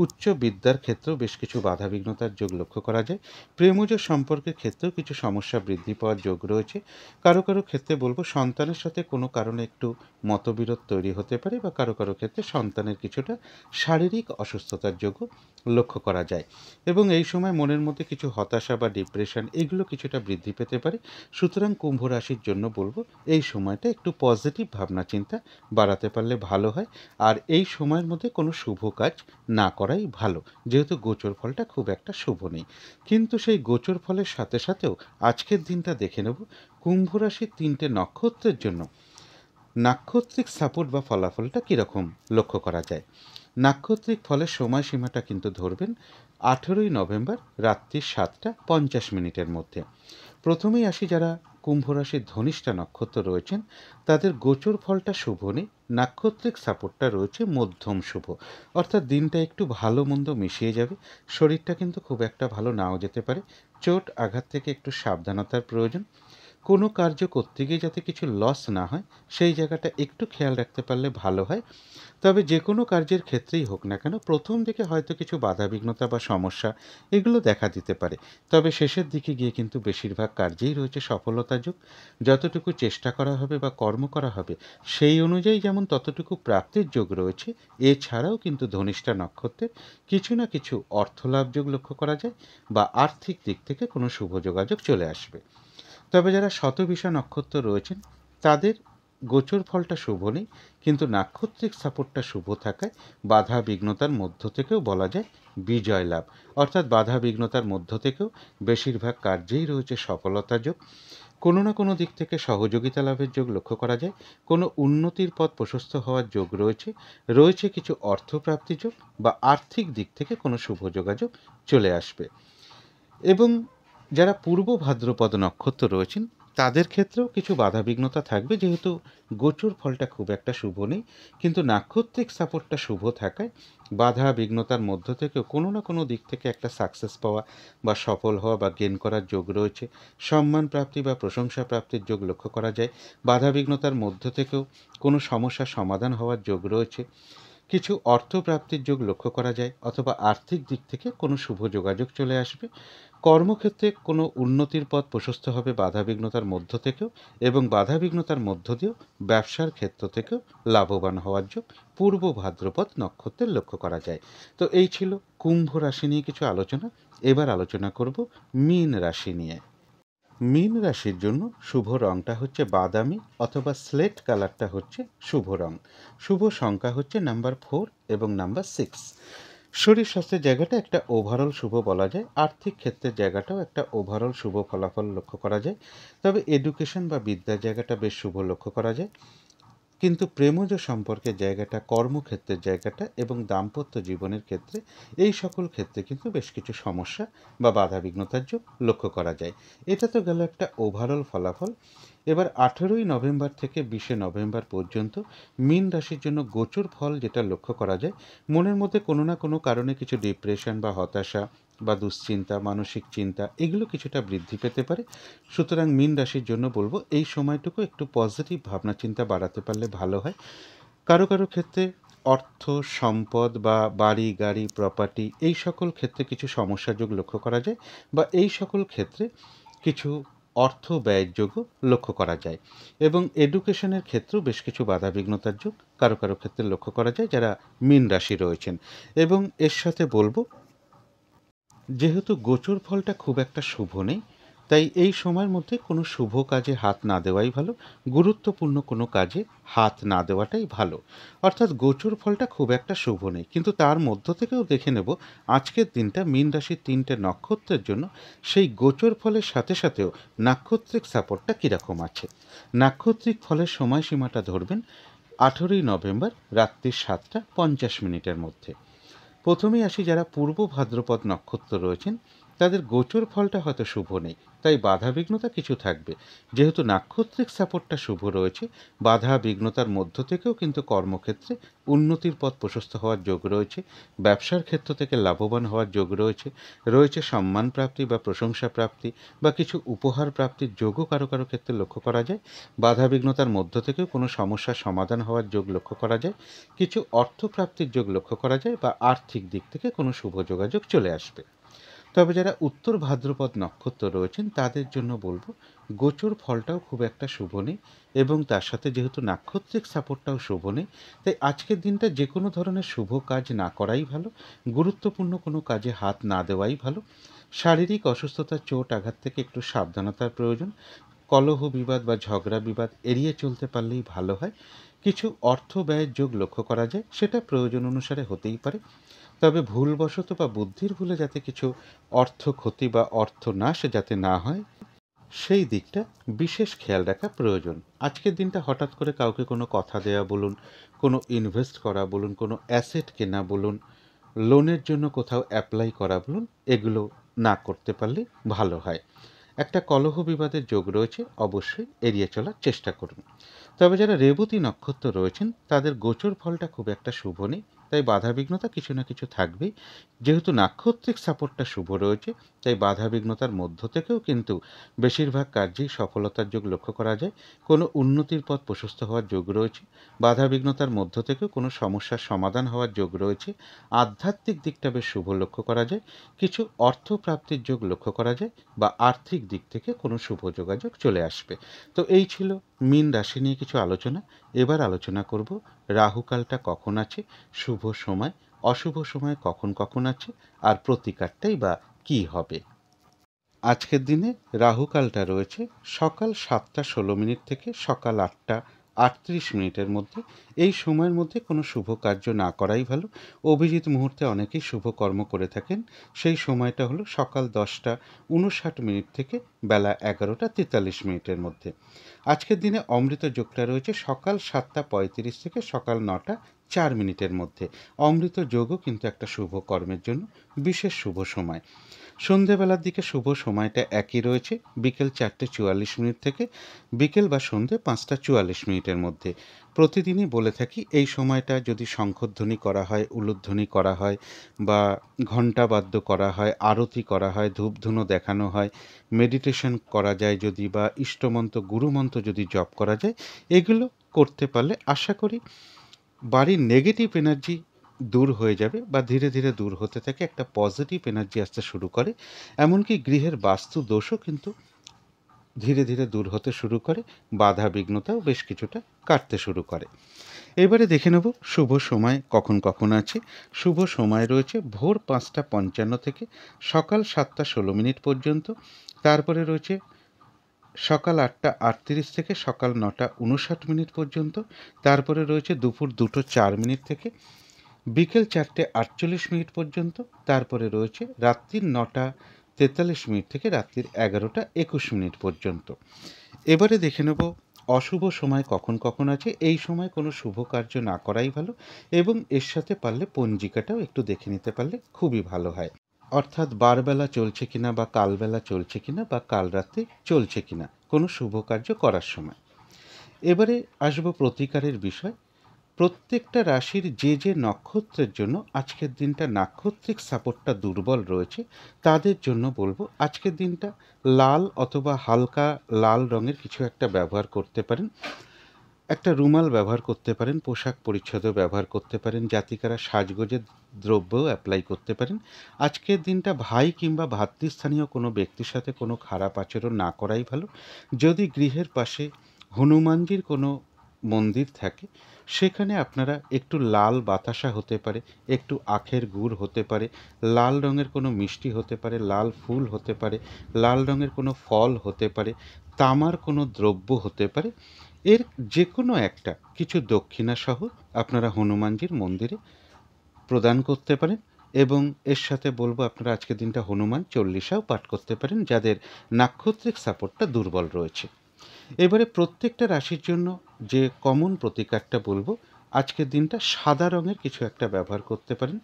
উচ্চ বিদ্যার ক্ষেত্রেও বেশ কিছু বাধাবিঘ্নতার যোগ লক্ষ্য করা যায়। প্রেমজ সম্পর্কের ক্ষেত্রেও কিছু সমস্যা বৃদ্ধি পাওয়ার যোগ রয়েছে। কারো কারো ক্ষেত্রে বলবো সন্তানের সাথে কোনো কারণে একটু মতবিরোধ তৈরি হতে পারে, বা কারো কারো ক্ষেত্রে সন্তানের কিছুটা শারীরিক অসুস্থতার যোগও লক্ষ্য করা যায়। এবং এই সময় মনের মধ্যে কিছু হতাশা বা ডিপ্রেশন এগুলো কিছুটা বৃদ্ধি পেতে পারে। সুতরাং কুম্ভ রাশির জন্য বলবো এই সময়টা একটু পজিটিভ ভাবনা চিন্তা বাড়াতে পারলে ভালো হয়। আর এই সময়ের মধ্যে কোনো শুভ কাজ না করাই ভালো, যেহেতু গোচর ফলটা খুব একটা শুভ নেই। কিন্তু সেই গোচর ফলের সাথে সাথেও আজকের দিনটা দেখে নেব কুম্ভ রাশির 3টে নক্ষত্রের জন্য নাক্ষত্রিক সাপোর্ট বা ফলাফলটা কীরকম লক্ষ্য করা যায়। নাক্ষত্রিক ফলের সময়সীমাটা কিন্তু ধরবেন 18ই নভেম্বর রাত্রি 7টা 50 মধ্যে। প্রথমেই আসি যারা কুম্ভ রাশির ধনিষ্ঠা নক্ষত্র রয়েছেন, তাদের গোচর ফলটা শুভ নেই, নাক্ষত্রিক সাপোর্টটা রয়েছে মধ্যম শুভ। অর্থাৎ দিনটা একটু ভালো মন্দ মিশিয়ে যাবে। শরীরটা কিন্তু খুব একটা ভালো নাও যেতে পারে। চোট আঘাত থেকে একটু সাবধানতার প্রয়োজন। কোনো কার্য করতে গিয়ে যাতে কিছু লস না হয় সেই জায়গাটা একটু খেয়াল রাখতে পারলে ভালো হয়। তবে যে কোনো কার্যের ক্ষেত্রেই হোক না কেন, প্রথম দিকে হয়তো কিছু বাধাবিঘ্নতা বা সমস্যা এগুলো দেখা দিতে পারে। তবে শেষের দিকে গিয়ে কিন্তু বেশিরভাগ কার্যেই রয়েছে সফলতার যোগ। যতটুকু চেষ্টা করা হবে বা কর্ম করা হবে সেই অনুযায়ী যেমন ততটুকু প্রাপ্তির যোগ রয়েছে, এছাড়াও কিন্তু ধনিষ্ঠা নক্ষত্রের কিছু না কিছু অর্থলাভ যোগ লক্ষ্য করা যায়, বা আর্থিক দিক থেকে কোনো শুভ যোগাযোগ চলে আসবে। তবে যারা শতবিষা নক্ষত্র রয়েছেন তাদের গোচর ফলটা শুভ নেই, কিন্তু নাক্ষত্রিক সাপোর্টটা শুভ থাকায় বাধা বিঘ্নতার মধ্য থেকেও বলা যায় বিজয় লাভ। অর্থাৎ বাধা বিঘ্নতার মধ্য থেকেও বেশিরভাগ কার্যেই রয়েছে সফলতা যোগ। কোনো না কোনো দিক থেকে সহযোগিতা লাভের যোগ লক্ষ্য করা যায়। কোনো উন্নতির পথ প্রশস্ত হওয়ার যোগ রয়েছে। রয়েছে কিছু অর্থপ্রাপ্তি যোগ, বা আর্থিক দিক থেকে কোনো শুভ যোগাযোগ চলে আসবে। এবং যারা পূর্ব ভাদ্রপদ নক্ষত্র রয়েছেন তাদের ক্ষেত্রেও কিছু বাধাবিঘ্নতা থাকবে, যেহেতু গোচর ফলটা খুব একটা শুভ নেই, কিন্তু নাক্ষত্রিক সাপোর্টটা শুভ থাকায় বাধা বিঘ্নতার মধ্য থেকেও কোনো না কোনো দিক থেকে একটা সাকসেস পাওয়া বা সফল হওয়া বা গেন করার যোগ রয়েছে। সম্মান প্রাপ্তি বা প্রশংসা প্রাপ্তির যোগ লক্ষ্য করা যায়। বাধা বিঘ্নতার মধ্য থেকেও কোনো সমস্যার সমাধান হওয়ার যোগ রয়েছে। কিছু অর্থপ্রাপ্তির যোগ লক্ষ্য করা যায়, অথবা আর্থিক দিক থেকে কোনো শুভ যোগাযোগ চলে আসবে। কর্মক্ষেত্রে কোনো উন্নতির পথ প্রশস্ত হবে বাধাবিঘ্নতার মধ্য থেকেও, এবং বাধাবিঘ্নতার মধ্য দিয়েও ব্যবসার ক্ষেত্র থেকেও লাভবান হওয়ার যোগ পূর্ব ভাদ্রপদ নক্ষত্রের লক্ষ্য করা যায়। তো এই ছিল কুম্ভ রাশি নিয়ে কিছু আলোচনা। এবার আলোচনা করব মীন রাশি নিয়ে। মীন রাশির জন্য শুভ রঙটা হচ্ছে বাদামি অথবা স্লেট কালারটা হচ্ছে শুভ রং। শুভ সংখ্যা হচ্ছে নাম্বার 4 এবং নাম্বার 6। শরীর স্বাস্থ্যের জায়গাটা একটা ওভারঅল শুভ বলা যায়। আর্থিক ক্ষেত্রের জায়গাটাও একটা ওভারঅল শুভ ফলাফল লক্ষ্য করা যায়। তবে এডুকেশন বা বিদ্যার জায়গাটা বেশ শুভ লক্ষ্য করা যায়। কিন্তু প্রেমজ সম্পর্কের জায়গাটা, কর্মক্ষেত্রের জায়গাটা এবং দাম্পত্য জীবনের ক্ষেত্রে এই সকল ক্ষেত্রে কিন্তু বেশ কিছু সমস্যা বা বাধাবিঘ্নতার যোগ লক্ষ্য করা যায়। এটা তো গেল একটা ওভারঅল ফলাফল। এবার 18ই নভেম্বর থেকে 20শে নভেম্বর পর্যন্ত মীন রাশির জন্য গোচর ফল যেটা লক্ষ্য করা যায়, মনের মধ্যে কোনো না কোনো কারণে কিছু ডিপ্রেশন বা হতাশা বা দুশ্চিন্তা, মানসিক চিন্তা এগুলো কিছুটা বৃদ্ধি পেতে পারে। সুতরাং মীন রাশির জন্য বলবো এই সময়টুকু একটু পজিটিভ ভাবনা চিন্তা বাড়াতে পারলে ভালো হয়। কারো কারো ক্ষেত্রে অর্থ সম্পদ বা বাড়ি গাড়ি প্রপার্টি এই সকল ক্ষেত্রে কিছু সমস্যা যোগ লক্ষ্য করা যায়, বা এই সকল ক্ষেত্রে কিছু অর্থ ব্যয়ের যোগও লক্ষ্য করা যায়। এবং এডুকেশনের ক্ষেত্রেও বেশ কিছু বাধাবিঘ্নতার যোগ কারো কারো ক্ষেত্রে লক্ষ্য করা যায় যারা মীন রাশি রয়েছেন। এবং এর সাথে বলবো, যেহেতু গোচর ফলটা খুব একটা শুভ নেই, তাই এই সময়ের মধ্যে কোনো শুভ কাজে হাত না দেওয়াই ভালো। গুরুত্বপূর্ণ কোনো কাজে হাত না দেওয়াটাই ভালো। অর্থাৎ গোচর ফলটা খুব একটা শুভ নেই, কিন্তু তার মধ্য থেকেও দেখে নেব আজকের দিনটা মীন রাশির 3টে নক্ষত্রের জন্য সেই গোচর ফলের সাথে সাথেও নাক্ষত্রিক সাপোর্টটা কীরকম আছে। নাক্ষত্রিক ফলের সময়সীমাটা ধরবেন 18ই নভেম্বর রাত্রি 7টা 50 মধ্যে। প্রথমেই আসি যারা পূর্ব ভাদ্রপদ নক্ষত্র রয়েছেন তাদের গোচর ফলটা হয়তো শুভ নেই, তাই বাধা বিঘ্নতা কিছু থাকবে। যেহেতু নাক্ষত্রিক সাপোর্টটা শুভ রয়েছে, বাধা বিঘ্নতার মধ্য থেকেও কিন্তু কর্মক্ষেত্রে উন্নতির পথ প্রশস্ত হওয়ার যোগ রয়েছে, ব্যবসার ক্ষেত্র থেকে লাভবান হওয়ার যোগ রয়েছে, রয়েছে সম্মান প্রাপ্তি বা প্রশংসা প্রাপ্তি বা কিছু উপহার প্রাপ্তির যোগও কারো কারো ক্ষেত্রে লক্ষ্য করা যায়। বাধা বিঘ্নতার মধ্য থেকেও কোনো সমস্যার সমাধান হওয়ার যোগ লক্ষ্য করা যায়, কিছু অর্থ প্রাপ্তির যোগ লক্ষ্য করা যায় বা আর্থিক দিক থেকে কোনো শুভ যোগাযোগ চলে আসবে। তবে যারা উত্তর ভাদ্রপদ নক্ষত্র রয়েছেন তাদের জন্য বলবো গোচর ফলটাও খুব একটা শুভ নেই, এবং তার সাথে যেহেতু নাক্ষত্রিক সাপোর্টটাও শুভ নেই, তাই আজকের দিনটা যে কোনো ধরনের শুভ কাজ না করাই ভালো, গুরুত্বপূর্ণ কোনো কাজে হাত না দেওয়াই ভালো। শারীরিক অসুস্থতা, চোট আঘাত থেকে একটু সাবধানতার প্রয়োজন। কলহ বিবাদ বা ঝগড়া বিবাদ এড়িয়ে চলতে পারলেই ভালো হয়। কিছু অর্থ ব্যয়ের যোগ লক্ষ্য করা যায়, সেটা প্রয়োজন অনুসারে হতেই পারে, তবে ভুলবশত বা বুদ্ধির ভুলে যাতে কিছু অর্থ ক্ষতি বা অর্থ নাশ যাতে না হয়, সেই দিকটা বিশেষ খেয়াল রাখা প্রয়োজন। আজকের দিনটা হঠাৎ করে কাউকে কোনো কথা দেওয়া বলুন, কোনো ইনভেস্ট করা বলুন, কোনো অ্যাসেট কেনা বলুন, লোনের জন্য কোথাও অ্যাপ্লাই করা বলুন, এগুলো না করতে পারলে ভালো হয়। একটা কলহ বিবাদের যোগ রয়েছে, অবশ্যই এড়িয়ে চলার চেষ্টা করুন। তবে যারা রেবতী নক্ষত্র রয়েছেন তাদের গোচর ফলটা খুব একটা শুভ নেই, তাই বাধা বিঘ্নতা কিছু না কিছু থাকবেই। যেহেতু নাক্ষত্রিক সাপোর্টটা শুভ রয়েছে, তাই বাধা বিঘ্নতার মধ্য থেকেও কিন্তু বেশিরভাগ কার্যেই সফলতার যোগ লক্ষ্য করা যায়, কোনো উন্নতির পথ প্রশস্ত হওয়ার যোগ রয়েছে, বাধা বিঘ্নতার মধ্য থেকেও কোনো সমস্যার সমাধান হওয়ার যোগ রয়েছে, আধ্যাত্মিক দিকটা বেশ শুভ লক্ষ্য করা যায়, কিছু অর্থ প্রাপ্তির যোগ লক্ষ্য করা যায় বা আর্থিক দিক থেকে কোনো শুভ যোগাযোগ চলে আসবে। তো এই ছিল মীন রাশি নিয়ে কিছু আলোচনা। এবার আলোচনা করব রাহুকালটা কখন আছে, শুভ সময়, অশুভ সময় কখন কখন আছে, আর প্রতিকারটাই বা কী হবে। আজকের দিনে রাহুকালটা রয়েছে সকাল 7টা 16 মিনিট থেকে সকাল 8টা 38 মিনিটের মধ্যে। এই সময়ের মধ্যে কোনো শুভ কার্য না করাই ভালো। অভিজিৎ মুহূর্তে অনেকেই শুভ কর্ম করে থাকেন, সেই সময়টা হলো সকাল 10টা 59 মিনিট থেকে বেলা 11টা 43 মিনিটের মধ্যে। আজকের দিনে অমৃত যোগটা রয়েছে সকাল 7টা 35 থেকে সকাল 9টা 4 মিনিটের মধ্যে। অমৃত যোগও কিন্তু একটা শুভ কর্মের জন্য বিশেষ শুভ সময়। সন্ধেবেলার দিকে শুভ সময়টা একই রয়েছে, বিকেল 4টে 44 মিনিট থেকে বিকেল বা সন্ধে 5টা 44 মিনিটের মধ্যে। প্রতিদিনই বলে থাকি এই সময়টা যদি শঙ্খধ্বনি করা হয়, উলুধ্বনি করা হয় বা ঘণ্টাবাদ্য করা হয়, আরতি করা হয়, ধূপধুনো দেখানো হয়, মেডিটেশন করা যায় যদি, বা ইষ্টমন্ত্র গুরুমন্ত্র যদি জপ করা যায়, এগুলো করতে পারলে আশা করি বাড়ির নেগেটিভ এনার্জি দূর হয়ে যাবে বা ধীরে ধীরে দূর হতে থাকে, একটা পজিটিভ এনার্জি আসতে শুরু করে। এমনকি গৃহের বাস্তু দোষও কিন্তু ধীরে ধীরে দূর হতে শুরু করে, বাধা বিঘ্নতাও বেশ কিছুটা কাটতে শুরু করে। এবারে দেখে নেব শুভ সময় কখন কখন আছে। শুভ সময় রয়েছে ভোর 5টা 55 থেকে সকাল 7টা 16 মিনিট পর্যন্ত, তারপরে রয়েছে সকাল 8টা 38 থেকে সকাল 9টা 59 মিনিট পর্যন্ত, তারপরে রয়েছে দুপুর 2টো 4 মিনিট থেকে বিকেল 4টে 48 মিনিট পর্যন্ত, তারপরে রয়েছে রাত্রির 9টা 43 মিনিট থেকে রাত্রির 11টা 21 মিনিট পর্যন্ত। এবারে দেখে নেব অশুভ সময় কখন কখন আছে। এই সময় কোনো শুভ কার্য না করাই ভালো, এবং এর সাথে পারলে পঞ্জিকাটাও একটু দেখে নিতে পারলে খুবই ভালো হয়, অর্থাৎ বারবেলা চলছে কিনা বা কালবেলা চলছে কিনা বা কাল রাতে চলছে কিনা কোনো শুভ কার্য করার সময়। এবারে আসবো প্রতিকারের বিষয়। প্রত্যেকটা রাশির যে যে নক্ষত্রের জন্য আজকের দিনটা নাক্ষত্রিক সাপোর্টটা দুর্বল রয়েছে, তাদের জন্য বলবো আজকের দিনটা লাল অথবা হালকা লাল রঙের কিছু একটা ব্যবহার করতে পারেন, একটা রুমাল ব্যবহার করতে পারেন, পোশাক পরিচ্ছদও ব্যবহার করতে পারেন, জাতিকারা সাজগোজের দ্রব্যও অ্যাপ্লাই করতে পারেন। আজকের দিনটা ভাই কিংবা ভাতৃস্থানীয় কোনো ব্যক্তির সাথে কোনো খারাপ আচরণ না করাই ভালো। যদি গৃহের পাশে হনুমানজির কোনো মন্দির থাকে, সেখানে আপনারা একটু লাল বাতাসা হতে পারে, একটু আখের গুড় হতে পারে, লাল রঙের কোনো মিষ্টি হতে পারে, লাল ফুল হতে পারে, লাল রঙের কোনো ফল হতে পারে, তামার কোনো দ্রব্য হতে পারে, এর যে কোনো একটা কিছু দক্ষিণাসহ আপনারা হনুমানজির মন্দিরে প্রদান করতে পারেন। এবং এর সাথে বলবো আপনারা আজকের দিনটা হনুমান চল্লিশাও পাঠ করতে পারেন যাদের নাক্ষত্রিক সাপোর্টটা দুর্বল রয়েছে। এবারে প্রত্যেকটা রাশির জন্য যে কমন প্রতিকারটা বলবো, আজকের দিনটা সাদা রঙের কিছু একটা ব্যবহার করতে পারেন।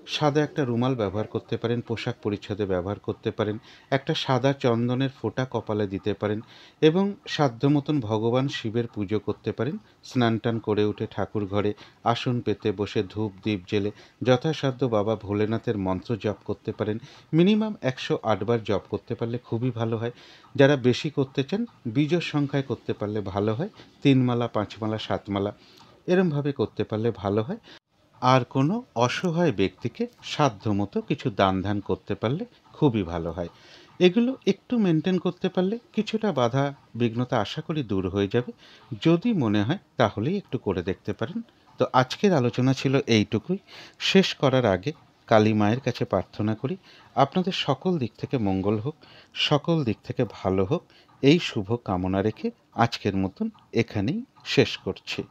সাদা একটা রুমাল ব্যবহার করতে পারেন, পোশাক পরিচ্ছদে ব্যবহার করতে পারেন, একটা সাদা চন্দনের ফোঁটা কপালে দিতে পারেন এবং সাধ্য মতন ভগবান শিবের পুজো করতে পারেন। স্নান টান করে উঠে ঠাকুর ঘরে আসন পেতে বসে ধূপ দ্বীপ জ্বেলে যথাসাধ্য বাবা ভোলেনাথের মন্ত্র জপ করতে পারেন। মিনিমাম 108 বার জপ করতে পারলে খুবই ভালো হয়। যারা বেশি করতে চান বিজোড় সংখ্যায় করতে পারলে ভালো হয়। 3 মালা, 5 মালা, 7 মালা এরমভাবে করতে পারলে ভালো হয়। আর কোনো অসহায় ব্যক্তিকে সাধ্যমতো কিছু দান ধ্যান করতে পারলে খুবই ভালো হয়। এগুলো একটু মেনটেন করতে পারলে কিছুটা বাধা বিঘ্নতা আশা করি দূর হয়ে যাবে। যদি মনে হয় তাহলেই একটু করে দেখতে পারেন। তো আজকের আলোচনা ছিল এইটুকুই। শেষ করার আগে কালী মায়ের কাছে প্রার্থনা করি আপনাদের সকল দিক থেকে মঙ্গল হোক, সকল দিক থেকে ভালো হোক, এই শুভ কামনা রেখে আজকের মতন এখানেই শেষ করছি।